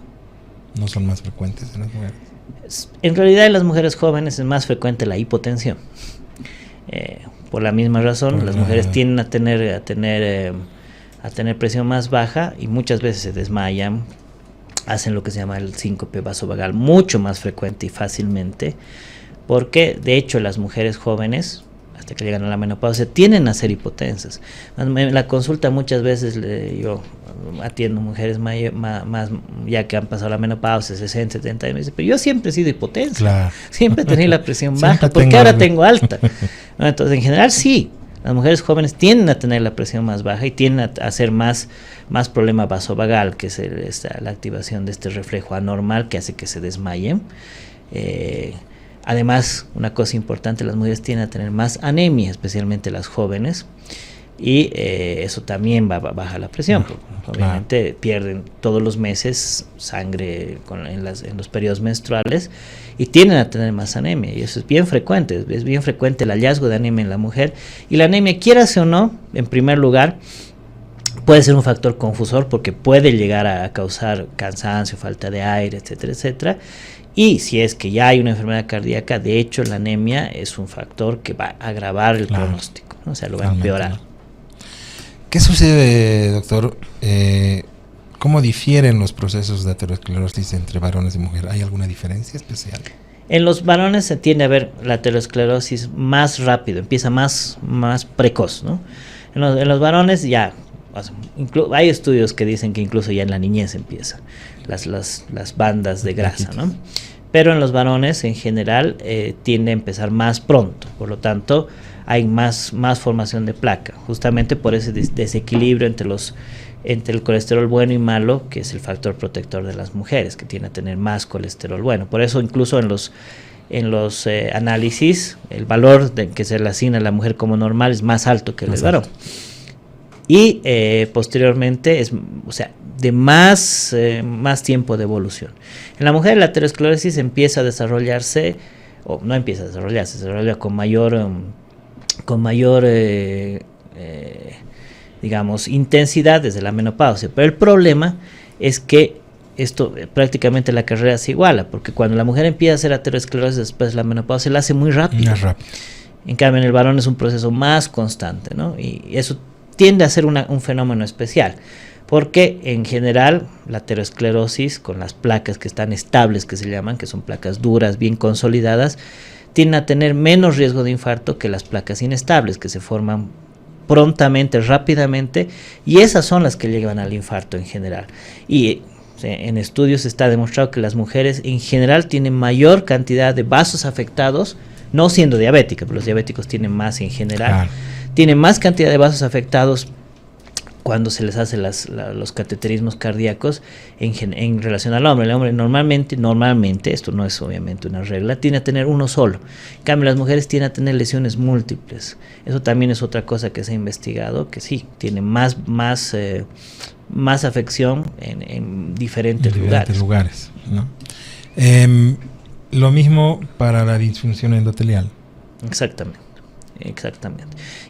¿no son más frecuentes en las mujeres? En realidad en las mujeres jóvenes es más frecuente la hipotensión. Por la misma razón, las mujeres tienden a tener presión más baja y muchas veces se desmayan, hacen lo que se llama el síncope vasovagal mucho más frecuente y fácilmente, porque de hecho las mujeres jóvenes, hasta que llegan a la menopausia, tienden a ser hipotensas. En la consulta muchas veces yo atiendo mujeres más ya que han pasado la menopausia, 60, 70 años, me dicen, pero yo siempre he sido hipotensa, claro. Siempre he tenido la presión baja, ¿por qué ahora tengo alta? Entonces, en general sí, las mujeres jóvenes tienden a tener la presión más baja y tienden a hacer más problema vasovagal, que es la activación de este reflejo anormal que hace que se desmayen. Además, una cosa importante, las mujeres tienden a tener más anemia, especialmente las jóvenes, y eso también baja la presión, porque obviamente pierden todos los meses sangre en los periodos menstruales y tienden a tener más anemia, y eso es bien frecuente el hallazgo de anemia en la mujer. Y la anemia, quieras o no, en primer lugar, puede ser un factor confusor porque puede llegar a causar cansancio, falta de aire, etcétera, etcétera. Y si es que ya hay una enfermedad cardíaca, de hecho la anemia es un factor que va a agravar el pronóstico, ¿no? O sea, lo va a empeorar. ¿Qué sucede, doctor? ¿Cómo difieren los procesos de aterosclerosis entre varones y mujeres? ¿Hay alguna diferencia especial? En los varones se tiende a ver la aterosclerosis más rápido, empieza más precoz, ¿no? En los varones ya, hay estudios que dicen que incluso ya en la niñez empieza las bandas de grasa, ¿no? Pero en los varones en general tiende a empezar más pronto, por lo tanto hay más formación de placa, justamente por ese desequilibrio entre el colesterol bueno y malo, que es el factor protector de las mujeres, que tiende a tener más colesterol bueno. Por eso incluso en los análisis, el valor que se le asigna a la mujer como normal es más alto que el del varón. Y posteriormente es, o sea, de más tiempo de evolución. En la mujer la aterosclerosis empieza a desarrollarse, o no empieza a desarrollarse, se desarrolla con mayor digamos, intensidad desde la menopausia. Pero el problema es que esto prácticamente la carrera se iguala, porque cuando la mujer empieza a hacer aterosclerosis después de la menopausia, la hace muy rápido. En cambio, en el varón es un proceso más constante, ¿no? Y eso tiende a ser un fenómeno especial, porque en general la aterosclerosis con las placas que están estables, que se llaman, que son placas duras, bien consolidadas, tienden a tener menos riesgo de infarto que las placas inestables, que se forman prontamente, rápidamente, y esas son las que llevan al infarto en general. Y en estudios está demostrado que las mujeres en general tienen mayor cantidad de vasos afectados, no siendo diabéticas, pero los diabéticos tienen más en general, Claro. tienen más cantidad de vasos afectados cuando se les hace los cateterismos cardíacos en relación al hombre. El hombre normalmente, esto no es obviamente una regla, tiene a tener uno solo. En cambio, las mujeres tienen a tener lesiones múltiples. Eso también es otra cosa que se ha investigado, que sí, tiene más afección en diferentes lugares, ¿no? Lo mismo para la disfunción endotelial. Exactamente.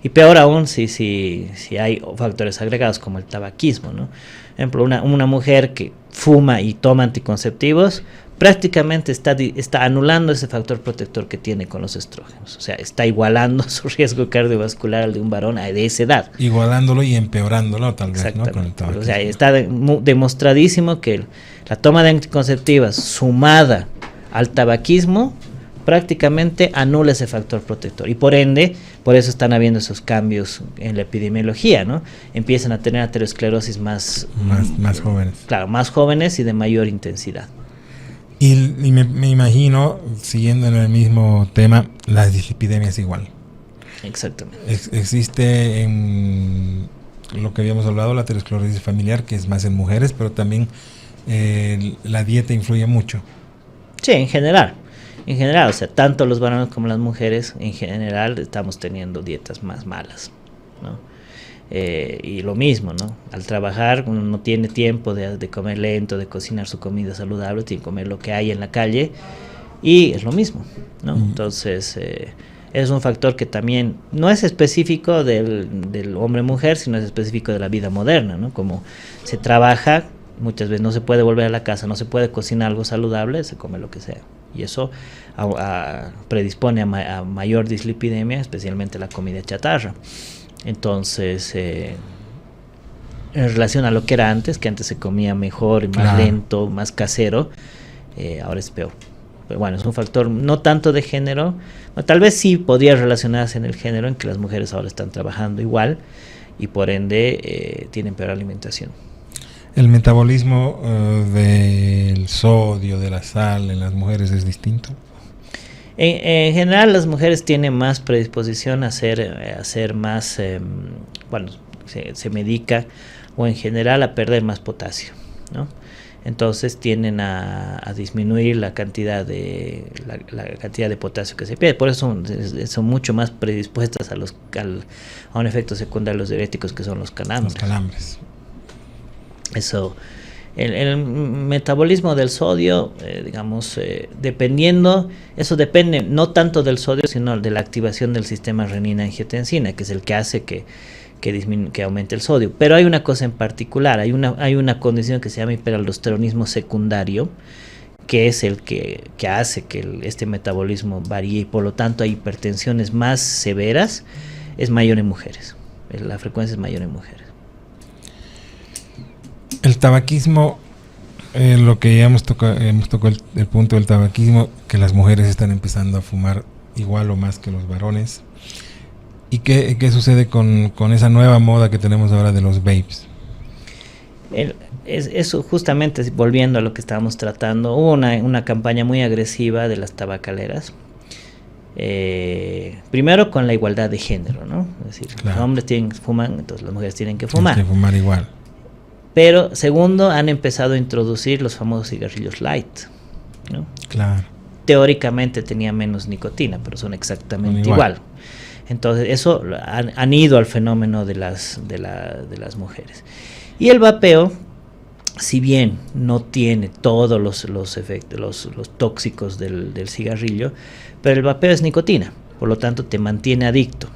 Y peor aún si hay factores agregados como el tabaquismo, ¿no? Por ejemplo, una mujer que fuma y toma anticonceptivos prácticamente está anulando ese factor protector que tiene con los estrógenos. O sea, está igualando su riesgo cardiovascular al de un varón de esa edad. Igualándolo y empeorándolo tal vez, ¿no? Con el tabaquismo. O sea, está demostradísimo que la toma de anticonceptivas sumada al tabaquismo prácticamente anula ese factor protector, y por ende, por eso están habiendo esos cambios en la epidemiología, ¿no? Empiezan a tener aterosclerosis más jóvenes. Claro, más jóvenes y de mayor intensidad. Y me imagino, siguiendo en el mismo tema, las dislipidemias igual. Exactamente. Existe en lo que habíamos hablado, la aterosclerosis familiar, que es más en mujeres, pero también la dieta influye mucho. Sí, en general, o sea, tanto los varones como las mujeres, en general, estamos teniendo dietas más malas, ¿no? Y lo mismo, ¿no? Al trabajar, uno no tiene tiempo de comer lento, de cocinar su comida saludable, tiene que comer lo que hay en la calle, y es lo mismo, ¿no? Entonces, es un factor que también no es específico del hombre-mujer, sino es específico de la vida moderna, ¿no? Como se trabaja, muchas veces no se puede volver a la casa, no se puede cocinar algo saludable, se come lo que sea. Y eso predispone a mayor dislipidemia, especialmente la comida chatarra. Entonces, en relación a lo que era antes, que antes se comía mejor, más lento, más casero, ahora es peor. Pero bueno, es un factor no tanto de género, tal vez sí podría relacionarse en el género, en que las mujeres ahora están trabajando igual y por ende tienen peor alimentación. ¿El metabolismo del sodio, de la sal en las mujeres es distinto? En general, las mujeres tienen más predisposición a hacer más, bueno, se medica, o en general a perder más potasio, ¿no? Entonces tienden a disminuir la cantidad de potasio que se pierde. Por eso son mucho más predispuestas a un efecto secundario de los diuréticos, que son los calambres. Los calambres. Eso, el metabolismo del sodio, dependiendo, eso depende no tanto del sodio, sino de la activación del sistema renina-angiotensina, que es el que hace que aumente el sodio. Pero hay una cosa en particular, hay una condición que se llama hiperaldosteronismo secundario, que es el que hace que este metabolismo varíe, y por lo tanto hay hipertensiones más severas, es mayor en mujeres. La frecuencia es mayor en mujeres. El tabaquismo, lo que ya hemos tocado el punto del tabaquismo, que las mujeres están empezando a fumar igual o más que los varones. ¿Y qué sucede con esa nueva moda que tenemos ahora de los vapes? Eso justamente, volviendo a lo que estábamos tratando, hubo una campaña muy agresiva de las tabacaleras. Primero con la igualdad de género, ¿no? Es decir, los hombres fuman, entonces las mujeres tienen que fumar. Tienen que fumar igual. Pero segundo, han empezado a introducir los famosos cigarrillos light, ¿no? Claro. Teóricamente tenía menos nicotina, pero son exactamente igual. Entonces eso han ido al fenómeno de las mujeres. Y el vapeo, si bien no tiene todos los efectos, los tóxicos del cigarrillo, pero el vapeo es nicotina, por lo tanto te mantiene adicto.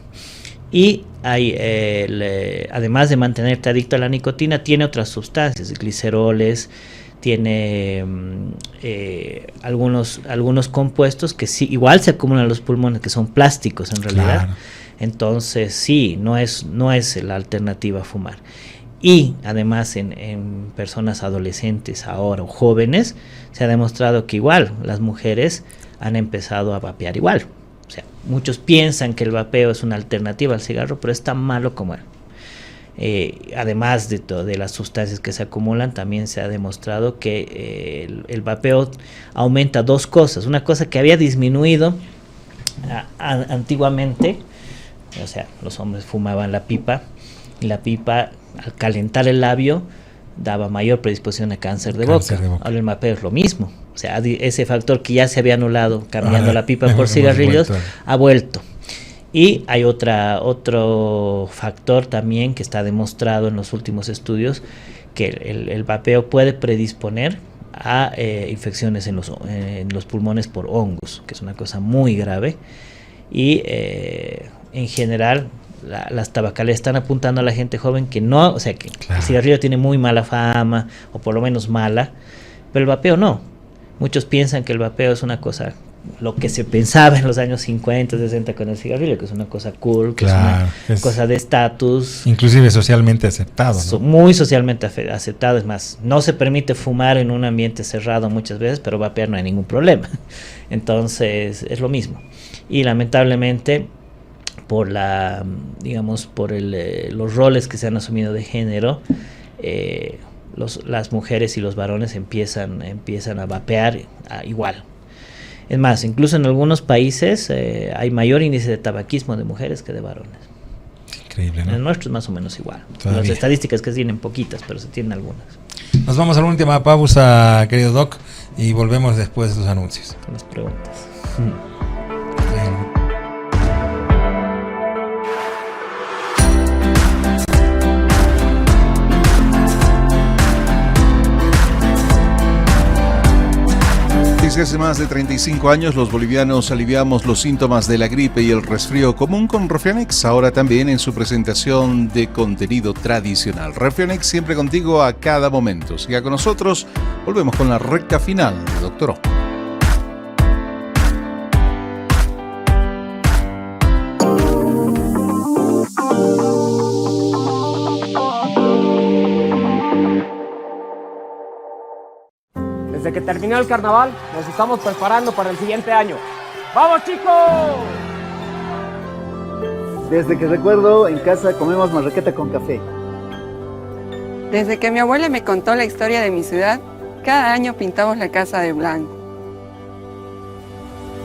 Y además de mantenerte adicto a la nicotina, tiene otras sustancias, gliceroles, tiene algunos compuestos que sí, igual se acumulan en los pulmones, que son plásticos en realidad. Entonces sí, no es la alternativa a fumar. y además en personas adolescentes ahora o jóvenes, se ha demostrado que igual las mujeres han empezado a vapear igual. O sea, muchos piensan que el vapeo es una alternativa al cigarro, pero es tan malo como él. Además de las sustancias que se acumulan, también se ha demostrado que el vapeo aumenta dos cosas. Una cosa que había disminuido antiguamente, o sea, los hombres fumaban la pipa, y la pipa al calentar el labio daba mayor predisposición a cáncer de boca. Ahora el vapeo es lo mismo. O sea, ese factor que ya se había anulado cambiando la pipa por cigarrillos ha vuelto. Y hay otro factor también que está demostrado en los últimos estudios, que el vapeo puede predisponer a infecciones en los pulmones por hongos, que es una cosa muy grave. Y en general las tabacaleras están apuntando a la gente joven que no, o sea, que el cigarrillo tiene muy mala fama, o por lo menos mala, pero el vapeo no. Muchos piensan que el vapeo es una cosa, lo que se pensaba en los años 50, 60 con el cigarrillo, que es una cosa cool, que es una cosa de estatus. Inclusive socialmente aceptado, ¿no? Muy socialmente aceptado, es más, no se permite fumar en un ambiente cerrado muchas veces, pero vapear no hay ningún problema. Entonces, es lo mismo. Y lamentablemente, por los roles que se han asumido de género, las mujeres y los varones empiezan a vapear igual. Es más, incluso en algunos países hay mayor índice de tabaquismo de mujeres que de varones. Increíble, ¿no? En el nuestro es más o menos igual. Todavía. Las estadísticas que tienen poquitas, pero se tienen algunas. Nos vamos a la última pausa, querido Doc, y volvemos después de los anuncios. Con las preguntas. Desde hace más de 35 años los bolivianos aliviamos los síntomas de la gripe y el resfrío común con Refrianex, ahora también en su presentación de contenido tradicional. Refrianex siempre contigo a cada momento. Siga con nosotros, volvemos con la recta final de Doctor O. Desde que terminó el carnaval, nos estamos preparando para el siguiente año. ¡Vamos, chicos! Desde que recuerdo, en casa comemos marraqueta con café. Desde que mi abuela me contó la historia de mi ciudad, cada año pintamos la casa de blanco.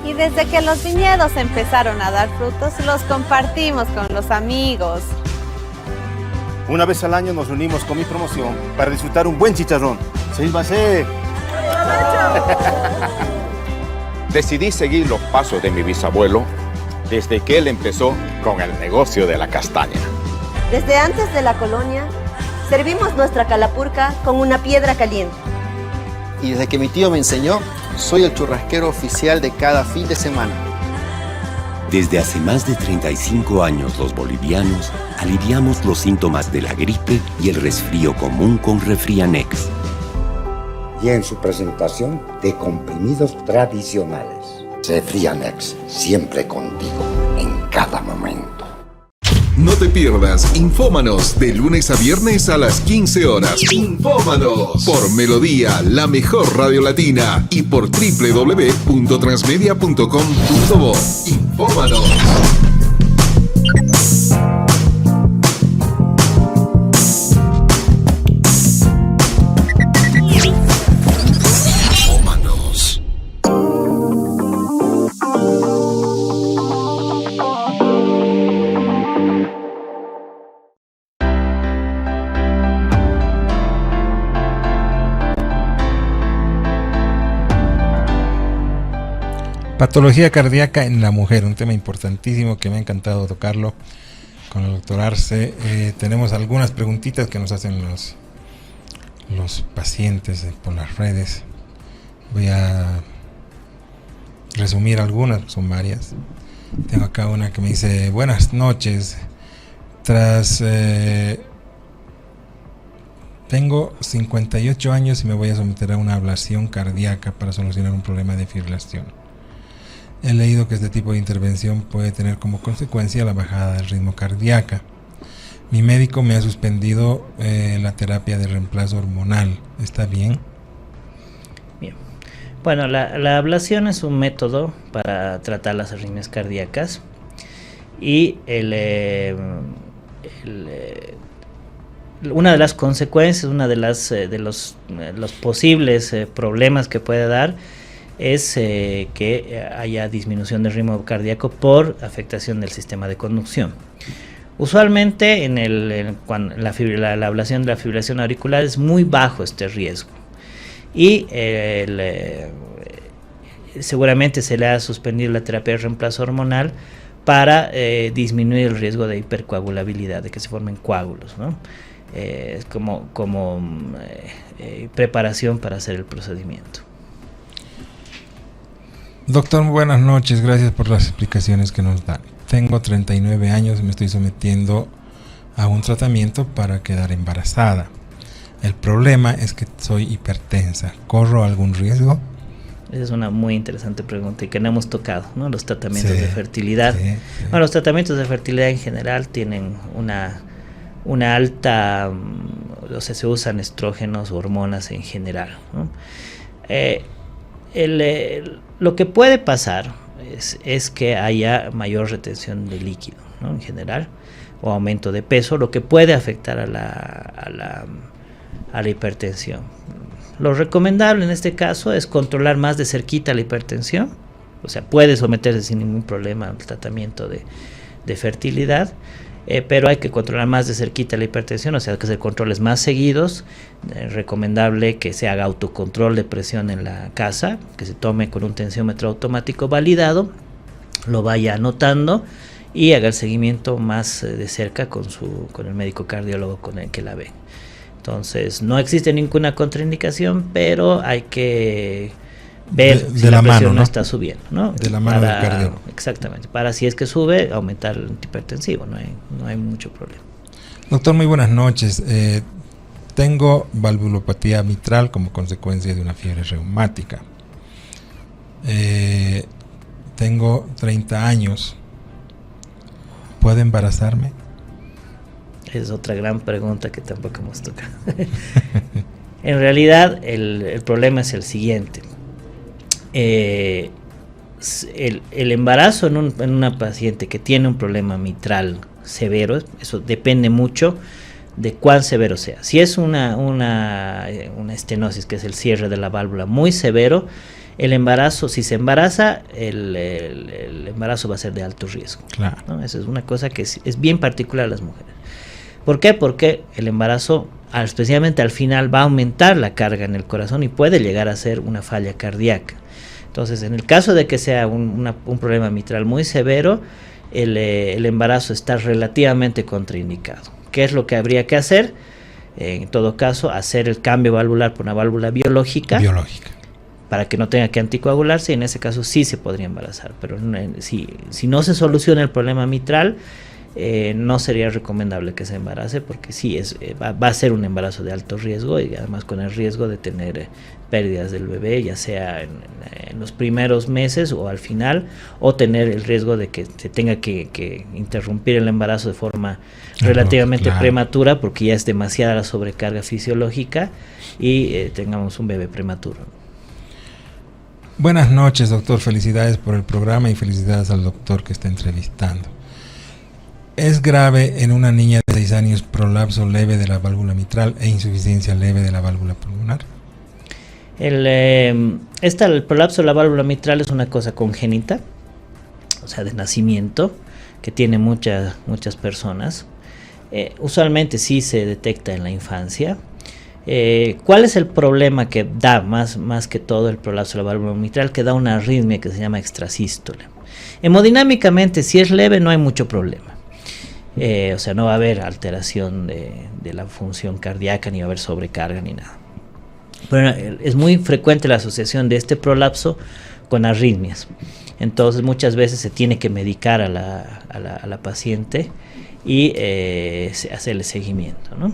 Y desde que los viñedos empezaron a dar frutos, los compartimos con los amigos. Una vez al año nos reunimos con mi promoción para disfrutar un buen chicharrón. ¡Sírvase! Decidí seguir los pasos de mi bisabuelo desde que él empezó con el negocio de la castaña. Desde antes de la colonia, servimos nuestra calapurca con una piedra caliente. Y desde que mi tío me enseñó, soy el churrasquero oficial de cada fin de semana. Desde hace más de 35 años los bolivianos aliviamos los síntomas de la gripe y el resfrío común con Refrianex. Y en su presentación de comprimidos tradicionales. Refrianex, siempre contigo, en cada momento. No te pierdas Infómanos de lunes a viernes a las 15 horas. Infómanos por Melodía, la mejor radio latina, y por www.transmedia.com.bo. Infómanos. Patología cardíaca en la mujer, un tema importantísimo que me ha encantado tocarlo con el doctor Arce. Tenemos algunas preguntitas que nos hacen los pacientes por las redes. Voy a resumir algunas, son varias. Tengo acá una que me dice: buenas noches, tengo 58 años y me voy a someter a una ablación cardíaca para solucionar un problema de fibrilación. He leído que este tipo de intervención puede tener como consecuencia la bajada del ritmo cardíaco. Mi médico me ha suspendido la terapia de reemplazo hormonal. ¿Está bien? Bien. Bueno, la ablación es un método para tratar las arritmias cardíacas y una de las consecuencias, una de los posibles problemas que puede dar es que haya disminución del ritmo cardíaco por afectación del sistema de conducción. Usualmente cuando la ablación de la fibrilación auricular es muy bajo este riesgo y seguramente se le ha suspendido la terapia de reemplazo hormonal para disminuir el riesgo de hipercoagulabilidad, de que se formen coágulos, ¿no? Como preparación para hacer el procedimiento. Doctor, buenas noches, gracias por las explicaciones que nos dan. Tengo 39 años y me estoy sometiendo a un tratamiento para quedar embarazada. El problema es que soy hipertensa. ¿Corro algún riesgo? Esa es una muy interesante pregunta y que no hemos tocado, ¿no? Los tratamientos de fertilidad. Bueno, los tratamientos de fertilidad en general tienen una alta, o sea, se usan estrógenos, hormonas en general, ¿no? Lo que puede pasar es que haya mayor retención de líquido, ¿no? En general, o aumento de peso, lo que puede afectar a la hipertensión. Lo recomendable en este caso es controlar más de cerquita la hipertensión, o sea, puede someterse sin ningún problema al tratamiento de fertilidad, pero hay que controlar más de cerquita la hipertensión, o sea, hay que hacer controles más seguidos. Recomendable que se haga autocontrol de presión en la casa, que se tome con un tensiómetro automático validado, lo vaya anotando y haga el seguimiento más de cerca con el médico cardiólogo con el que la ve. Entonces, no existe ninguna contraindicación, pero hay que ver si la presión no está subiendo, ¿no? De la mano del cardiólogo. Exactamente. Para si es que sube, aumentar el antihipertensivo, no hay mucho problema. Doctor, muy buenas noches. Tengo valvulopatía mitral como consecuencia de una fiebre reumática. Tengo 30 años. ¿Puedo embarazarme? Es otra gran pregunta que tampoco hemos tocado. En realidad, el problema es el siguiente. El embarazo en una paciente que tiene un problema mitral severo, eso depende mucho de cuán severo sea. Si es una estenosis, que es el cierre de la válvula muy severo, el embarazo, si se embaraza, el embarazo va a ser de alto riesgo, claro, ¿no? Eso es una cosa que es bien particular a las mujeres. ¿Por qué? Porque el embarazo, especialmente al final, va a aumentar la carga en el corazón y puede llegar a ser una falla cardíaca. Entonces, en el caso de que sea un problema mitral muy severo, el embarazo está relativamente contraindicado. ¿Qué es lo que habría que hacer? En todo caso, hacer el cambio valvular por una válvula biológica. Para que no tenga que anticoagularse, y en ese caso sí se podría embarazar. Pero si no se soluciona el problema mitral, no sería recomendable que se embarace, porque sí va a ser un embarazo de alto riesgo, y además con el riesgo de tener pérdidas del bebé, ya sea en los primeros meses o al final, o tener el riesgo de que se tenga que interrumpir el embarazo de forma relativamente prematura, porque ya es demasiada la sobrecarga fisiológica y tengamos un bebé prematuro. Buenas noches, doctor. Felicidades por el programa y felicidades al doctor que está entrevistando. ¿Es grave en una niña de 6 años prolapso leve de la válvula mitral e insuficiencia leve de la válvula pulmonar? El prolapso de la válvula mitral es una cosa congénita, o sea, de nacimiento, que tiene muchas personas. Usualmente sí se detecta en la infancia. ¿Cuál es el problema que da más que todo el prolapso de la válvula mitral? Que da una arritmia que se llama extrasístole. Hemodinámicamente, si es leve, no hay mucho problema. O sea, no va a haber alteración de la función cardíaca, ni va a haber sobrecarga, ni nada. Pero es muy frecuente la asociación de este prolapso con arritmias. Entonces, muchas veces se tiene que medicar a la paciente y hacerle seguimiento, ¿no?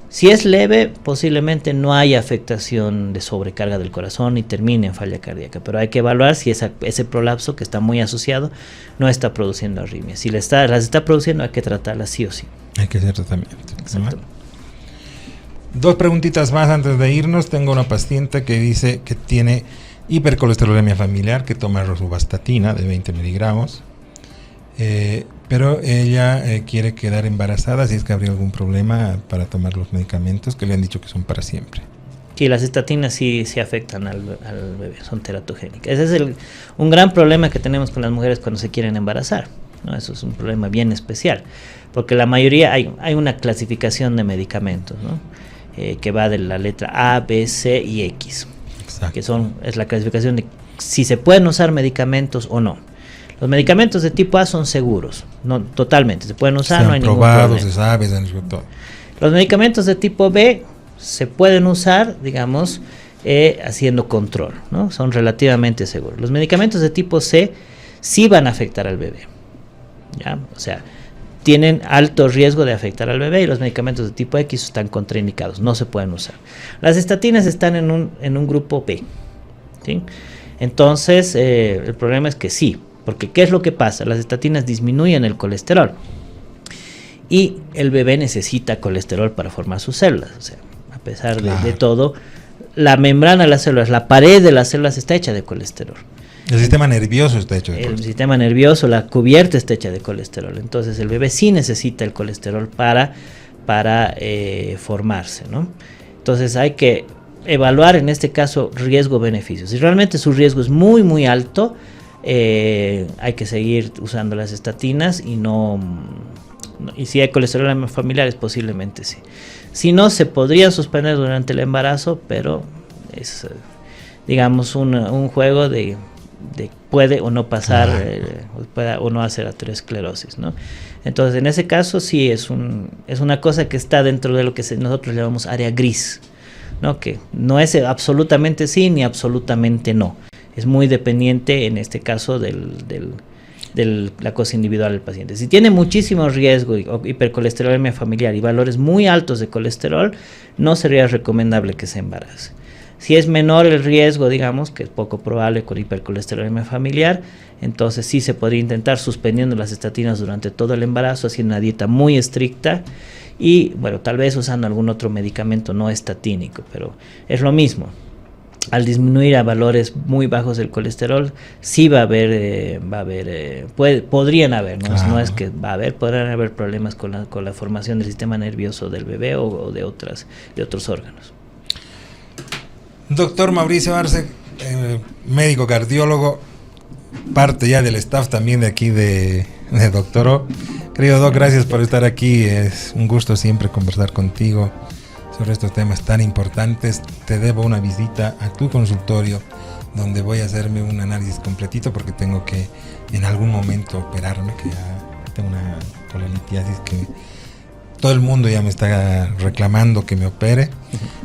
Si es leve, posiblemente no haya afectación de sobrecarga del corazón y termine en falla cardíaca, pero hay que evaluar si ese prolapso, que está muy asociado, no está produciendo arritmias. Si las está produciendo, hay que tratarla sí o sí. Hay que hacer tratamiento. Exacto. Dos preguntitas más antes de irnos. Tengo una paciente que dice que tiene hipercolesterolemia familiar, que toma rosuvastatina de 20 miligramos, pero ella quiere quedar embarazada, si es que habría algún problema para tomar los medicamentos que le han dicho que son para siempre. Sí, las estatinas sí afectan al bebé, son teratogénicas. Ese es un gran problema que tenemos con las mujeres cuando se quieren embarazar, ¿no? Eso es un problema bien especial, porque la mayoría, hay una clasificación de medicamentos, ¿no? Que va de la letra A, B, C y X. Exacto. Que es la clasificación de si se pueden usar medicamentos o no. Los medicamentos de tipo A son seguros, no totalmente, se pueden usar, no hay ningún problema. Se sabe, se han hecho todo. Los medicamentos de tipo B se pueden usar, digamos, haciendo control, ¿no? Son relativamente seguros. Los medicamentos de tipo C sí van a afectar al bebé, ¿ya? O sea, tienen alto riesgo de afectar al bebé, y los medicamentos de tipo X están contraindicados, no se pueden usar. Las estatinas están en un grupo B, ¿sí? Entonces, el problema es que sí, porque ¿qué es lo que pasa? Las estatinas disminuyen el colesterol y el bebé necesita colesterol para formar sus células. O sea, a pesar de todo, la membrana de las células, la pared de las células está hecha de colesterol. El sistema nervioso está hecho de colesterol. El sistema nervioso, la cubierta está hecha de colesterol. Entonces el bebé sí necesita el colesterol para formarse, ¿no? Entonces hay que evaluar en este caso riesgo-beneficio. Si realmente su riesgo es muy muy alto, hay que seguir usando las estatinas y si hay colesterol familiares posiblemente sí. Si no, se podría suspender durante el embarazo, pero es digamos un juego de puede o no pasar, puede o no hacer aterosclerosis, ¿no? Entonces en ese caso sí es una cosa que está dentro de lo que nosotros llamamos área gris, ¿no? Que no es absolutamente sí ni absolutamente no. Es muy dependiente en este caso de la cosa individual del paciente. Si tiene muchísimo riesgo o hipercolesterolemia familiar y valores muy altos de colesterol, no sería recomendable que se embarace. Si es menor el riesgo, digamos, que es poco probable con hipercolesterolemia familiar, entonces sí se podría intentar suspendiendo las estatinas durante todo el embarazo, haciendo una dieta muy estricta y, bueno, tal vez usando algún otro medicamento no estatínico, pero es lo mismo. Al disminuir a valores muy bajos del colesterol, sí podrían haber, no es que va a haber, podrían haber problemas con la formación del sistema nervioso del bebé o de otros órganos. Doctor Mauricio Arce, médico cardiólogo, parte ya del staff también de aquí de Doctoro. Querido Doc, gracias por estar aquí, es un gusto siempre conversar contigo sobre estos temas tan importantes. Te debo una visita a tu consultorio donde voy a hacerme un análisis completito porque tengo que en algún momento operarme, que ya tengo una colelitiasis que todo el mundo ya me está reclamando que me opere,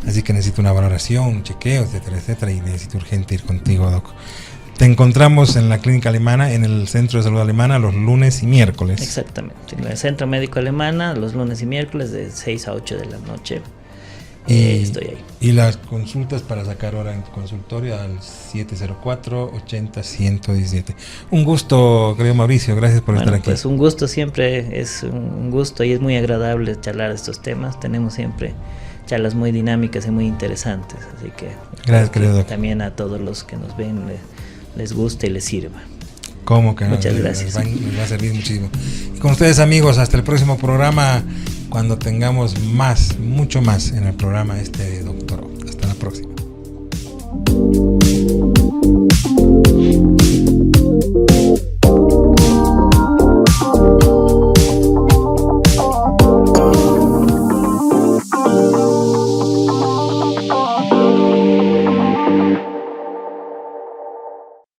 así que necesito una valoración, un chequeo, etcétera, etcétera, y necesito urgente ir contigo, Doc. Te encontramos en la clínica alemana, en el Centro de Salud Alemana, los lunes y miércoles. Exactamente, en el Centro Médico Alemana, los lunes y miércoles de 6 a 8 de la noche. Estoy ahí. Y las consultas para sacar hora en consultorio al 704-80-117. Un gusto, querido Mauricio, gracias por estar aquí. Pues un gusto siempre, es un gusto y es muy agradable charlar estos temas. Tenemos siempre charlas muy dinámicas y muy interesantes, así que gracias, querido doctor. También a todos los que nos ven les guste y les sirva. ¿Cómo que no? Muchas gracias. Nos va a servir muchísimo. Y con ustedes, amigos, hasta el próximo programa, cuando tengamos mucho más en el programa de Doctor. Hasta la próxima.